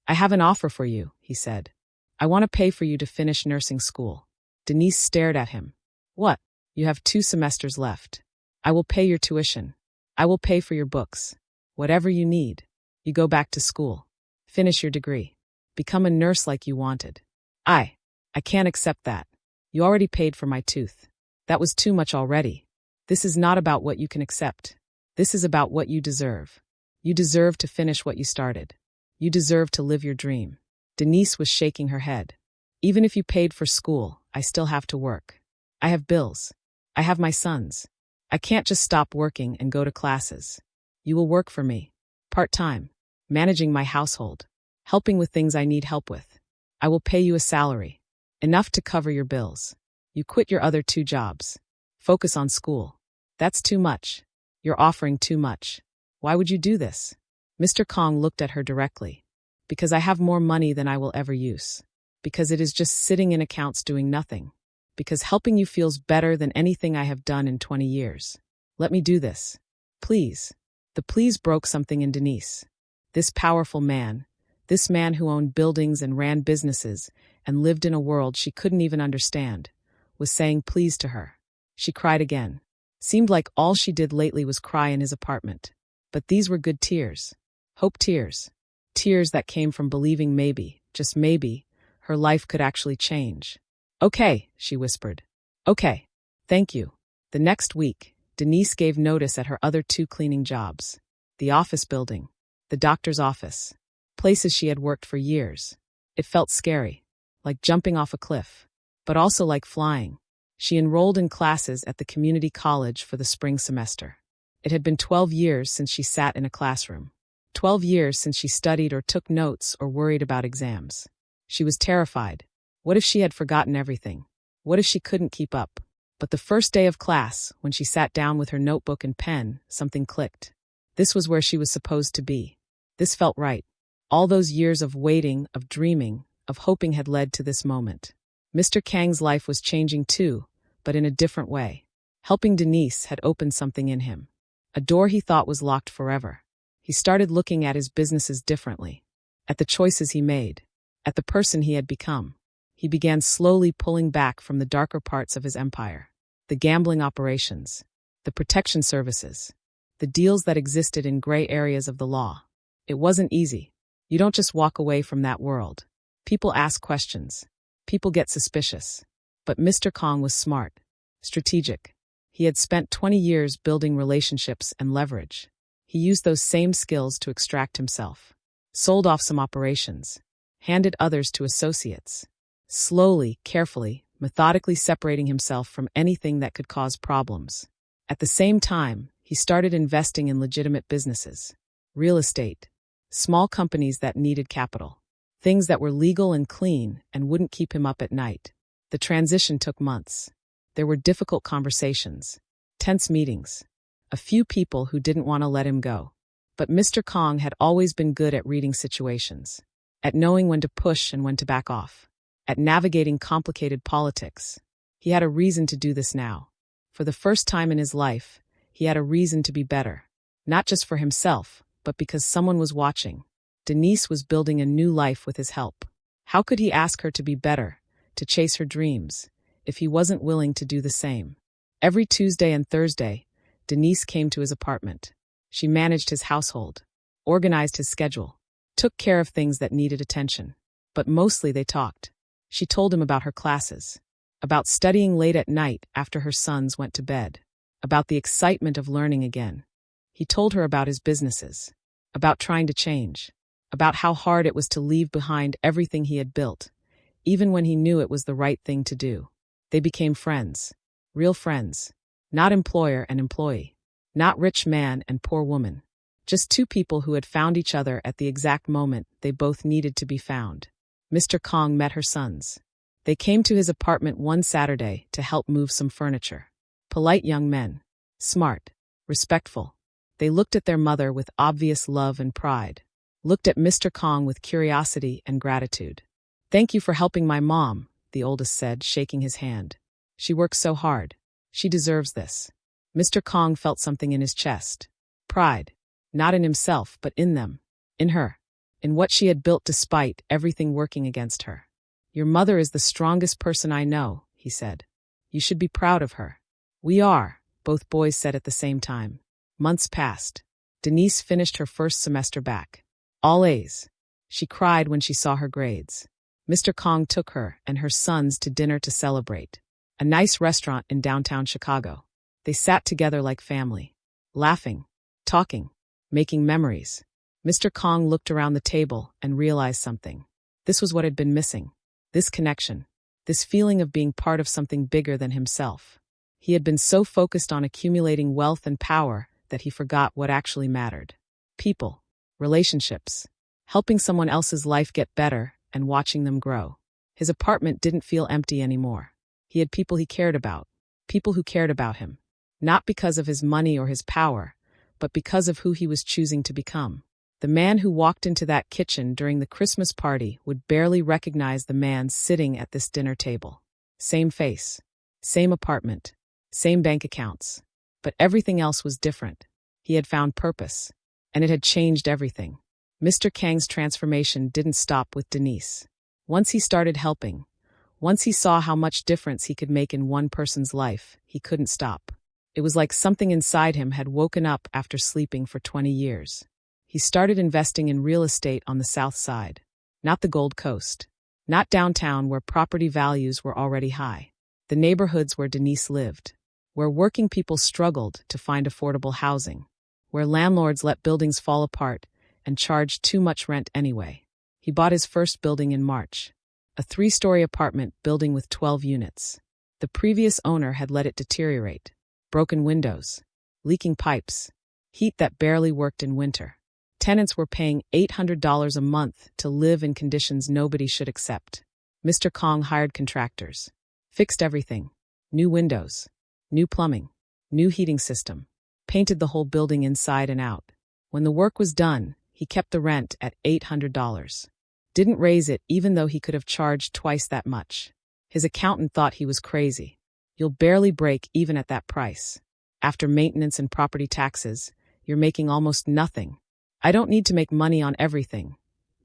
"I have an offer for you," he said. "I want to pay for you to finish nursing school." Denise stared at him. "What? You have 2 semesters left. I will pay your tuition. I will pay for your books. Whatever you need. You go back to school. Finish your degree. Become a nurse like you wanted." I can't accept that. You already paid for my tooth. That was too much already. This is not about what you can accept. This is about what you deserve. You deserve to finish what you started. You deserve to live your dream. Denise was shaking her head. "Even if you paid for school, I still have to work. I have bills. I have my sons. I can't just stop working and go to classes. You will work for me. Part-time. Managing my household. Helping with things I need help with. I will pay you a salary. Enough to cover your bills. You quit your other 2 jobs. Focus on school. That's too much. You're offering too much. Why would you do this?" Mr. Kong looked at her directly. "Because I have more money than I will ever use. Because it is just sitting in accounts doing nothing. Because helping you feels better than anything I have done in 20 years. Let me do this. Please." The please broke something in Denise. This powerful man, this man who owned buildings and ran businesses and lived in a world she couldn't even understand, was saying please to her. She cried again. Seemed like all she did lately was cry in his apartment. But these were good tears. Hope tears. Tears that came from believing maybe, just maybe, her life could actually change. "Okay," she whispered. "Okay. Thank you." The next week, Denise gave notice at her other 2 cleaning jobs. The office building. The doctor's office. Places she had worked for years. It felt scary. Like jumping off a cliff. But also like flying. She enrolled in classes at the community college for the spring semester. It had been 12 years since she sat in a classroom. 12 years since she studied or took notes or worried about exams. She was terrified. What if she had forgotten everything? What if she couldn't keep up? But the first day of class, when she sat down with her notebook and pen, something clicked. This was where she was supposed to be. This felt right. All those years of waiting, of dreaming, of hoping had led to this moment. Mr. Kang's life was changing too, but in a different way. Helping Denise had opened something in him. A door he thought was locked forever. He started looking at his businesses differently. At the choices he made. At the person he had become. He began slowly pulling back from the darker parts of his empire. The gambling operations. The protection services. The deals that existed in gray areas of the law. It wasn't easy. You don't just walk away from that world. People ask questions. People get suspicious. But Mr. Kong was smart. Strategic. He had spent 20 years building relationships and leverage. He used those same skills to extract himself. Sold off some operations. Handed others to associates. Slowly, carefully, methodically separating himself from anything that could cause problems. At the same time, he started investing in legitimate businesses. Real estate. Small companies that needed capital. Things that were legal and clean and wouldn't keep him up at night. The transition took months. There were difficult conversations. Tense meetings. A few people who didn't want to let him go. But Mr. Kong had always been good at reading situations. At knowing when to push and when to back off. At navigating complicated politics. He had a reason to do this now. For the first time in his life, he had a reason to be better. Not just for himself, but because someone was watching. Denise was building a new life with his help. How could he ask her to be better, to chase her dreams, if he wasn't willing to do the same? Every Tuesday and Thursday, Denise came to his apartment. She managed his household, organized his schedule, took care of things that needed attention. But mostly they talked. She told him about her classes, about studying late at night after her sons went to bed, about the excitement of learning again. He told her about his businesses, about trying to change, about how hard it was to leave behind everything he had built, even when he knew it was the right thing to do. They became friends, real friends, not employer and employee, not rich man and poor woman, just two people who had found each other at the exact moment they both needed to be found. Mr. Kong met her sons. They came to his apartment one Saturday to help move some furniture. Polite young men, smart, respectful. They looked at their mother with obvious love and pride, looked at Mr. Kong with curiosity and gratitude. "Thank you for helping my mom," the oldest said, shaking his hand. "She works so hard. She deserves this." Mr. Kong felt something in his chest. Pride. Not in himself, but in them. In her. In what she had built despite everything working against her. "Your mother is the strongest person I know," he said. "You should be proud of her." "We are," both boys said at the same time. Months passed. Denise finished her first semester back. All A's. She cried when she saw her grades. Mr. Kong took her and her sons to dinner to celebrate. A nice restaurant in downtown Chicago. They sat together like family, laughing, talking, making memories. Mr. Kong looked around the table and realized something. This was what had been missing. This connection. This feeling of being part of something bigger than himself. He had been so focused on accumulating wealth and power that he forgot what actually mattered. People, relationships, helping someone else's life get better and watching them grow. His apartment didn't feel empty anymore. He had people he cared about, people who cared about him, not because of his money or his power, but because of who he was choosing to become. The man who walked into that kitchen during the Christmas party would barely recognize the man sitting at this dinner table. Same face, same apartment, same bank accounts, but everything else was different. He had found purpose, and it had changed everything. Mr. Kang's transformation didn't stop with Denise. Once he started helping, once he saw how much difference he could make in one person's life, he couldn't stop. It was like something inside him had woken up after sleeping for 20 years. He started investing in real estate on the South Side, not the Gold Coast, not downtown where property values were already high. The neighborhoods where Denise lived, where working people struggled to find affordable housing, where landlords let buildings fall apart and charged too much rent anyway. He bought his first building in March, a 3-story apartment building with 12 units. The previous owner had let it deteriorate. Broken windows, leaking pipes, heat that barely worked in winter. Tenants were paying $800 a month to live in conditions nobody should accept. Mr. Kong hired contractors, fixed everything, new windows, new plumbing, new heating system, painted the whole building inside and out. When the work was done, he kept the rent at $800. Didn't raise it even though he could have charged twice that much. His accountant thought he was crazy. You'll barely break even at that price. After maintenance and property taxes, you're making almost nothing. "I don't need to make money on everything,"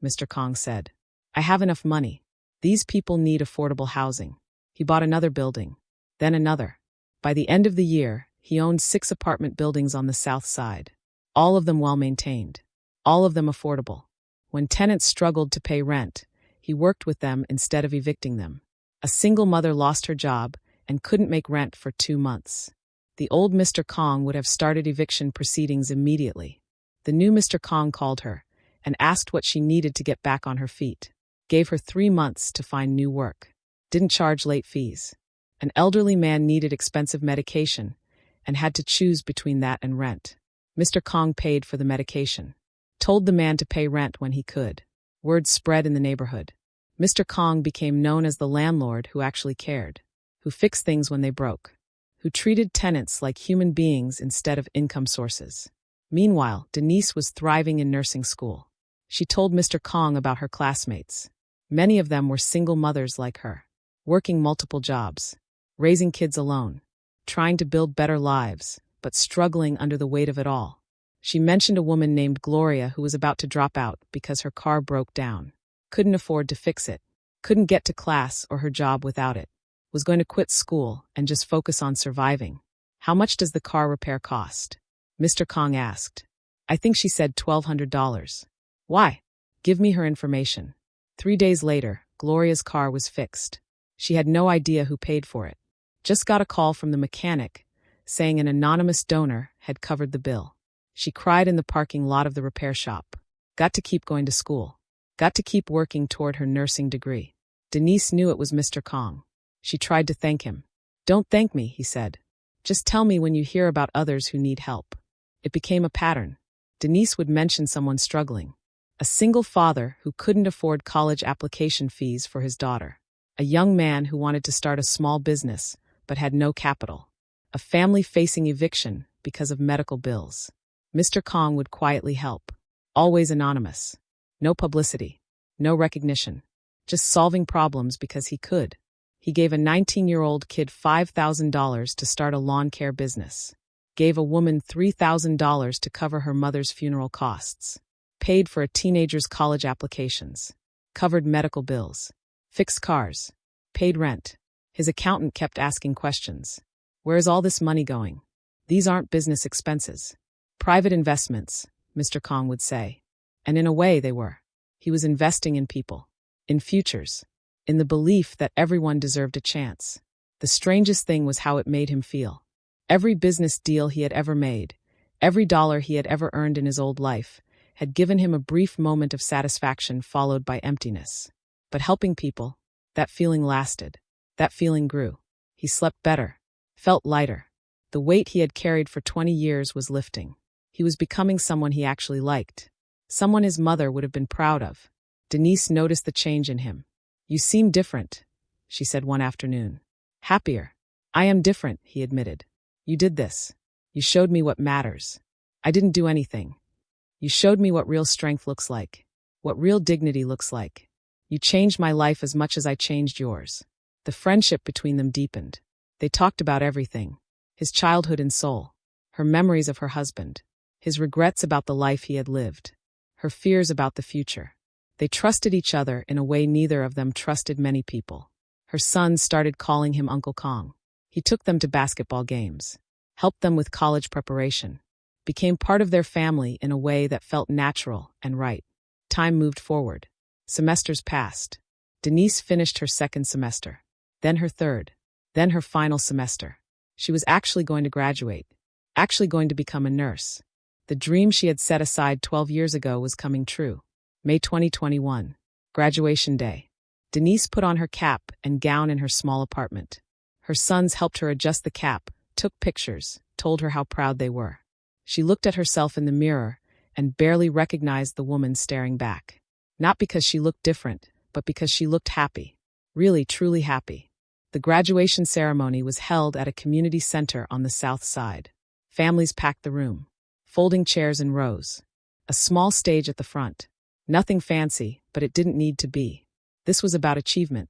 Mr. Kong said. "I have enough money. These people need affordable housing." He bought another building, then another. By the end of the year, he owned 6 apartment buildings on the South Side. All of them well-maintained. All of them affordable. When tenants struggled to pay rent, he worked with them instead of evicting them. A single mother lost her job and couldn't make rent for 2 months. The old Mr. Kong would have started eviction proceedings immediately. The new Mr. Kong called her and asked what she needed to get back on her feet. Gave her 3 months to find new work. Didn't charge late fees. An elderly man needed expensive medication and had to choose between that and rent. Mr. Kong paid for the medication. Told the man to pay rent when he could. Word spread in the neighborhood. Mr. Kong became known as the landlord who actually cared, who fixed things when they broke, who treated tenants like human beings instead of income sources. Meanwhile, Denise was thriving in nursing school. She told Mr. Kong about her classmates. Many of them were single mothers like her, working multiple jobs, raising kids alone, trying to build better lives, but struggling under the weight of it all. She mentioned a woman named Gloria who was about to drop out because her car broke down, couldn't afford to fix it, couldn't get to class or her job without it, was going to quit school and just focus on surviving. "How much does the car repair cost?" Mr. Kong asked. "I think she said $1,200. "Why?" Give me her information. 3 days later, Gloria's car was fixed. She had no idea who paid for it. Just got a call from the mechanic saying an anonymous donor had covered the bill. She cried in the parking lot of the repair shop. Got to keep going to school. Got to keep working toward her nursing degree. Denise knew it was Mr. Kong. She tried to thank him. Don't thank me, he said. Just tell me when you hear about others who need help. It became a pattern. Denise would mention someone struggling. A single father who couldn't afford college application fees for his daughter. A young man who wanted to start a small business but had no capital. A family facing eviction because of medical bills. Mr. Kong would quietly help. Always anonymous. No publicity. No recognition. Just solving problems because he could. He gave a 19-year-old kid $5,000 to start a lawn care business. Gave a woman $3,000 to cover her mother's funeral costs. Paid for a teenager's college applications. Covered medical bills. Fixed cars. Paid rent. His accountant kept asking questions. Where is all this money going? These aren't business expenses. Private investments, Mr. Kong would say. And in a way they were. He was investing in people. In futures. In the belief that everyone deserved a chance. The strangest thing was how it made him feel. Every business deal he had ever made, every dollar he had ever earned in his old life, had given him a brief moment of satisfaction followed by emptiness. But helping people, that feeling lasted. That feeling grew. He slept better. Felt lighter. The weight he had carried for 20 years was lifting. He was becoming someone he actually liked. Someone his mother would have been proud of. Denise noticed the change in him. You seem different, she said one afternoon. Happier. I am different, he admitted. You did this. You showed me what matters. I didn't do anything. You showed me what real strength looks like. What real dignity looks like. You changed my life as much as I changed yours. The friendship between them deepened. They talked about everything. His childhood and soul. Her memories of her husband. His regrets about the life he had lived. Her fears about the future. They trusted each other in a way neither of them trusted many people. Her sons started calling him Uncle Kong. He took them to basketball games. Helped them with college preparation. Became part of their family in a way that felt natural and right. Time moved forward. Semesters passed. Denise finished her second semester. Then her third. Then her final semester. She was actually going to graduate. Actually going to become a nurse. The dream she had set aside 12 years ago was coming true. May 2021. Graduation day. Denise put on her cap and gown in her small apartment. Her sons helped her adjust the cap, took pictures, told her how proud they were. She looked at herself in the mirror and barely recognized the woman staring back. Not because she looked different, but because she looked happy. Really, truly happy. The graduation ceremony was held at a community center on the south side. Families packed the room. Folding chairs in rows. A small stage at the front. Nothing fancy, but it didn't need to be. This was about achievement.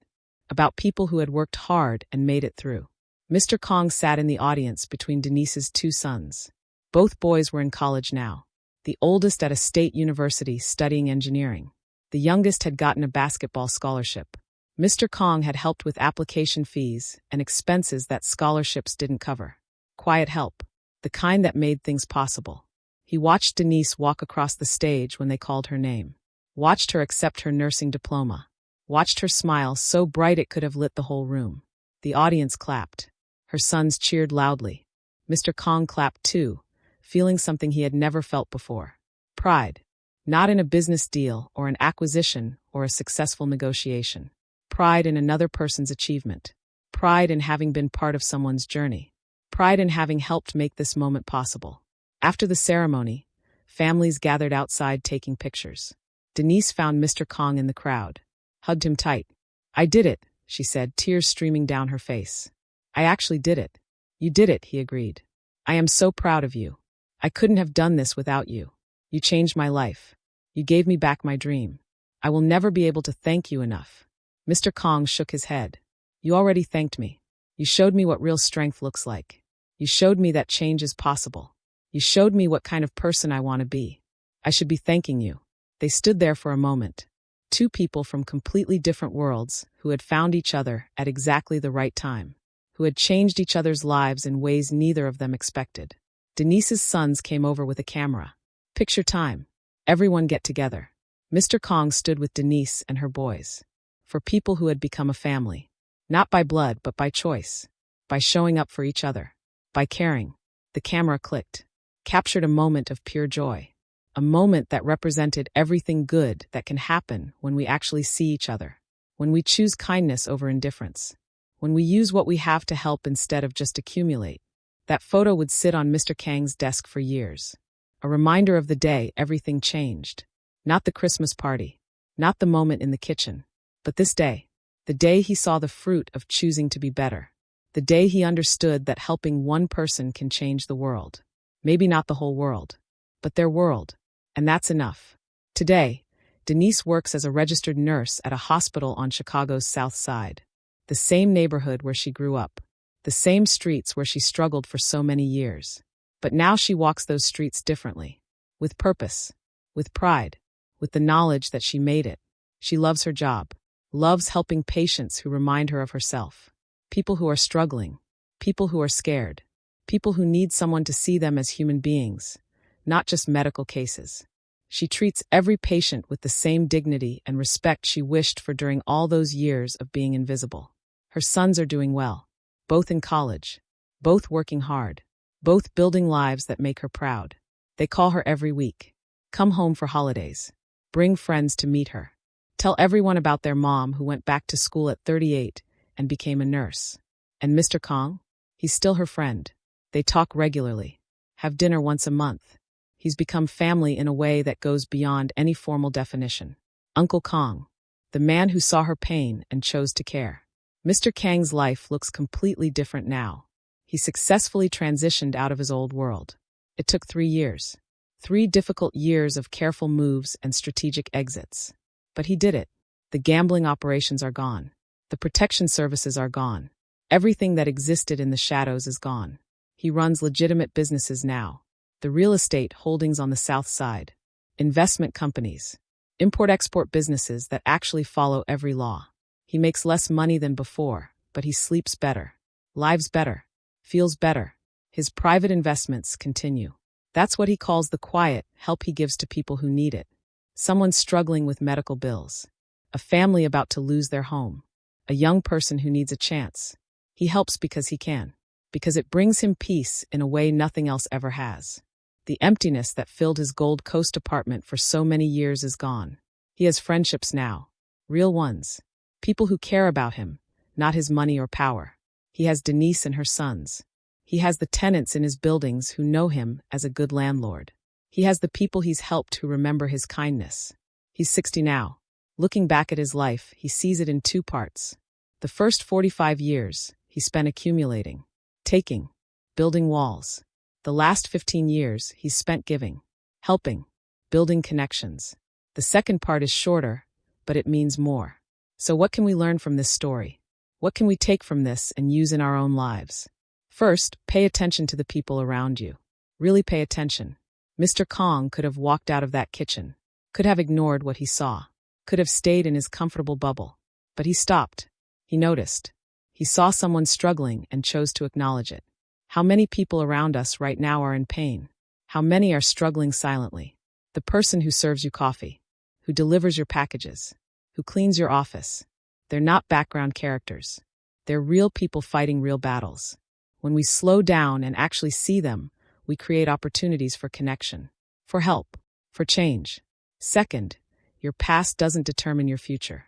About people who had worked hard and made it through. Mr. Kong sat in the audience between Denise's two sons. Both boys were in college now. The oldest at a state university studying engineering. The youngest had gotten a basketball scholarship. Mr. Kong had helped with application fees and expenses that scholarships didn't cover. Quiet help. The kind that made things possible. He watched Denise walk across the stage when they called her name. Watched her accept her nursing diploma. Watched her smile so bright it could have lit the whole room. The audience clapped. Her sons cheered loudly. Mr. Kong clapped too, feeling something he had never felt before. Pride. Not in a business deal or an acquisition or a successful negotiation. Pride in another person's achievement. Pride in having been part of someone's journey. Pride in having helped make this moment possible. After the ceremony, families gathered outside taking pictures. Denise found Mr. Kong in the crowd. Hugged him tight. I did it, she said, tears streaming down her face. I actually did it. You did it, he agreed. I am so proud of you. I couldn't have done this without you. You changed my life. You gave me back my dream. I will never be able to thank you enough. Mr. Kong shook his head. You already thanked me. You showed me what real strength looks like. You showed me that change is possible. You showed me what kind of person I want to be. I should be thanking you. They stood there for a moment. Two people from completely different worlds who had found each other at exactly the right time. Who had changed each other's lives in ways neither of them expected. Denise's sons came over with a camera. Picture time. Everyone get together. Mr. Kong stood with Denise and her boys. For people who had become a family. Not by blood, but by choice. By showing up for each other. By caring. The camera clicked. Captured a moment of pure joy. A moment that represented everything good that can happen when we actually see each other. When we choose kindness over indifference. When we use what we have to help instead of just accumulate. That photo would sit on Mr. Kang's desk for years. A reminder of the day everything changed. Not the Christmas party. Not the moment in the kitchen. But this day. The day he saw the fruit of choosing to be better. The day he understood that helping one person can change the world. Maybe not the whole world. But their world. And that's enough. Today, Denise works as a registered nurse at a hospital on Chicago's South Side. The same neighborhood where she grew up. The same streets where she struggled for so many years. But now she walks those streets differently. With purpose. With pride. With the knowledge that she made it. She loves her job. Loves helping patients who remind her of herself. People who are struggling. People who are scared. People who need someone to see them as human beings. Not just medical cases. She treats every patient with the same dignity and respect she wished for during all those years of being invisible. Her sons are doing well. Both in college. Both working hard. Both building lives that make her proud. They call her every week. Come home for holidays. Bring friends to meet her. Tell everyone about their mom who went back to school at 38 and became a nurse. And Mr. Kong? He's still her friend. They talk regularly. Have dinner once a month. He's become family in a way that goes beyond any formal definition. Uncle Kong. The man who saw her pain and chose to care. Mr. Kang's life looks completely different now. He successfully transitioned out of his old world. It took 3 years. 3 difficult years of careful moves and strategic exits. But he did it. The gambling operations are gone. The protection services are gone. Everything that existed in the shadows is gone. He runs legitimate businesses now. The real estate holdings on the South Side. Investment companies. Import-export businesses that actually follow every law. He makes less money than before, but he sleeps better. Lives better. Feels better. His private investments continue. That's what he calls the quiet help he gives to people who need it. Someone struggling with medical bills. A family about to lose their home. A young person who needs a chance. He helps because he can. Because it brings him peace in a way nothing else ever has. The emptiness that filled his Gold Coast apartment for so many years is gone. He has friendships now. Real ones. People who care about him, not his money or power. He has Denise and her sons. He has the tenants in his buildings who know him as a good landlord. He has the people he's helped who remember his kindness. He's 60 now. Looking back at his life, he sees it in 2 parts. The first 45 years, he spent accumulating, taking, building walls. The last 15 years, he's spent giving, helping, building connections. The second part is shorter, but it means more. So what can we learn from this story? What can we take from this and use in our own lives? First, pay attention to the people around you. Really pay attention. Mr. Kong could have walked out of that kitchen, could have ignored what he saw, could have stayed in his comfortable bubble. But he stopped. He noticed. He saw someone struggling and chose to acknowledge it. How many people around us right now are in pain? How many are struggling silently? The person who serves you coffee, who delivers your packages, who cleans your office. They're not background characters. They're real people fighting real battles. When we slow down and actually see them, we create opportunities for connection, for help, for change. Second, your past doesn't determine your future.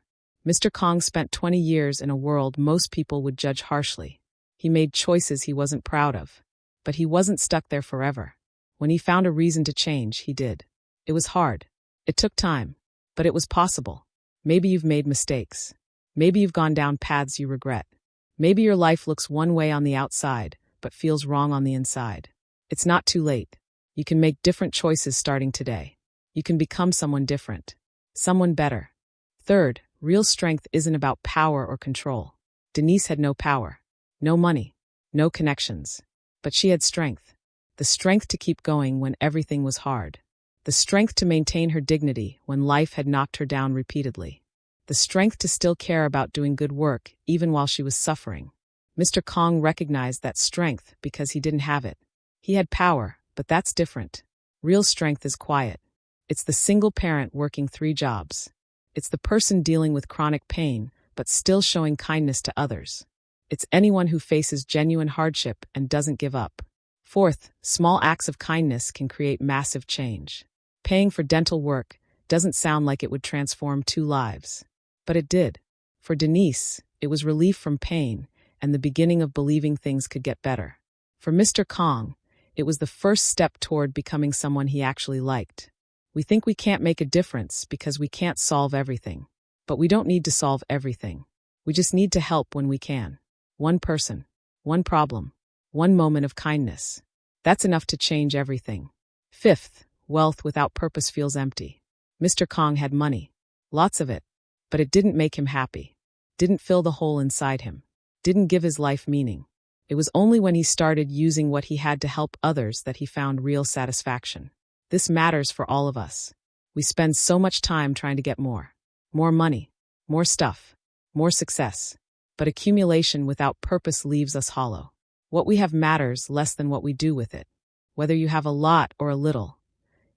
Mr. Kong spent 20 years in a world most people would judge harshly. He made choices he wasn't proud of. But he wasn't stuck there forever. When he found a reason to change, he did. It was hard. It took time. But it was possible. Maybe you've made mistakes. Maybe you've gone down paths you regret. Maybe your life looks one way on the outside, but feels wrong on the inside. It's not too late. You can make different choices starting today. You can become someone different. Someone better. Third, real strength isn't about power or control. Denise had no power. No money, no connections. But she had strength. The strength to keep going when everything was hard. The strength to maintain her dignity when life had knocked her down repeatedly. The strength to still care about doing good work even while she was suffering. Mr. Kong recognized that strength because he didn't have it. He had power, but that's different. Real strength is quiet. It's the single parent working 3 jobs. It's the person dealing with chronic pain, but still showing kindness to others. It's anyone who faces genuine hardship and doesn't give up. Fourth, small acts of kindness can create massive change. Paying for dental work doesn't sound like it would transform 2 lives. But it did. For Denise, it was relief from pain and the beginning of believing things could get better. For Mr. Kong, it was the first step toward becoming someone he actually liked. We think we can't make a difference because we can't solve everything. But we don't need to solve everything. We just need to help when we can. One person, one problem, one moment of kindness. That's enough to change everything. Fifth, wealth without purpose feels empty. Mr. Kong had money. Lots of it. But it didn't make him happy. Didn't fill the hole inside him. Didn't give his life meaning. It was only when he started using what he had to help others that he found real satisfaction. This matters for all of us. We spend so much time trying to get more. More money. More stuff. More success. But accumulation without purpose leaves us hollow. What we have matters less than what we do with it. Whether you have a lot or a little,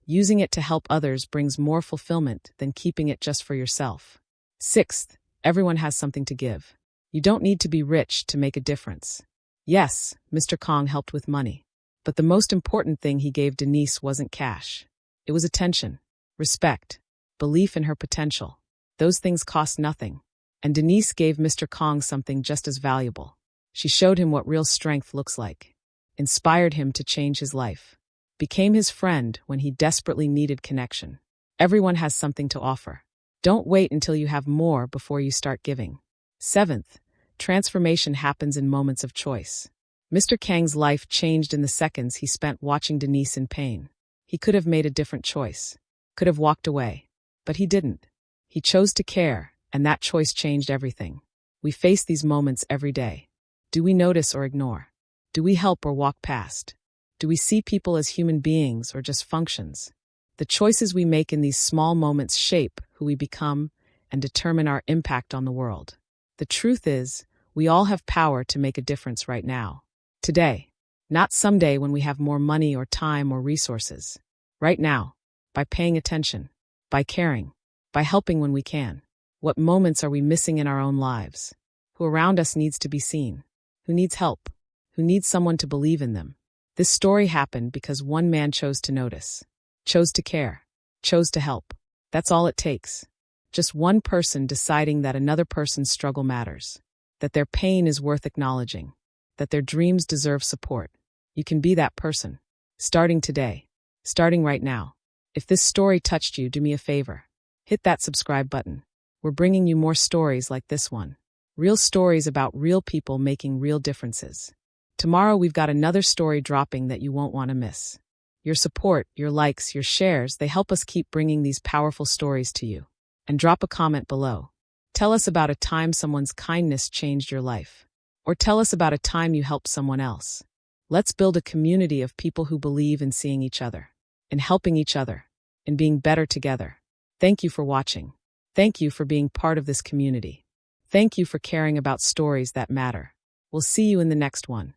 using it to help others brings more fulfillment than keeping it just for yourself. Sixth, everyone has something to give. You don't need to be rich to make a difference. Yes, Mr. Kong helped with money. But the most important thing he gave Denise wasn't cash. It was attention, respect, belief in her potential. Those things cost nothing. And Denise gave Mr. Kong something just as valuable. She showed him what real strength looks like. Inspired him to change his life. Became his friend when he desperately needed connection. Everyone has something to offer. Don't wait until you have more before you start giving. Seventh, transformation happens in moments of choice. Mr. Kang's life changed in the seconds he spent watching Denise in pain. He could have made a different choice. Could have walked away. But he didn't. He chose to care, and that choice changed everything. We face these moments every day. Do we notice or ignore? Do we help or walk past? Do we see people as human beings or just functions? The choices we make in these small moments shape who we become and determine our impact on the world. The truth is, we all have power to make a difference right now. Today. Not someday when we have more money or time or resources. Right now. By paying attention. By caring. By helping when we can. What moments are we missing in our own lives? Who around us needs to be seen? Who needs help? Who needs someone to believe in them? This story happened because one man chose to notice. Chose to care. Chose to help. That's all it takes. Just one person deciding that another person's struggle matters. That their pain is worth acknowledging. That their dreams deserve support. You can be that person. Starting today. Starting right now. If this story touched you, do me a favor. Hit that subscribe button. We're bringing you more stories like this one. Real stories about real people making real differences. Tomorrow we've got another story dropping that you won't want to miss. Your support, your likes, your shares, they help us keep bringing these powerful stories to you. And drop a comment below. Tell us about a time someone's kindness changed your life. Or tell us about a time you helped someone else. Let's build a community of people who believe in seeing each other, in helping each other, in being better together. Thank you for watching. Thank you for being part of this community. Thank you for caring about stories that matter. We'll see you in the next one.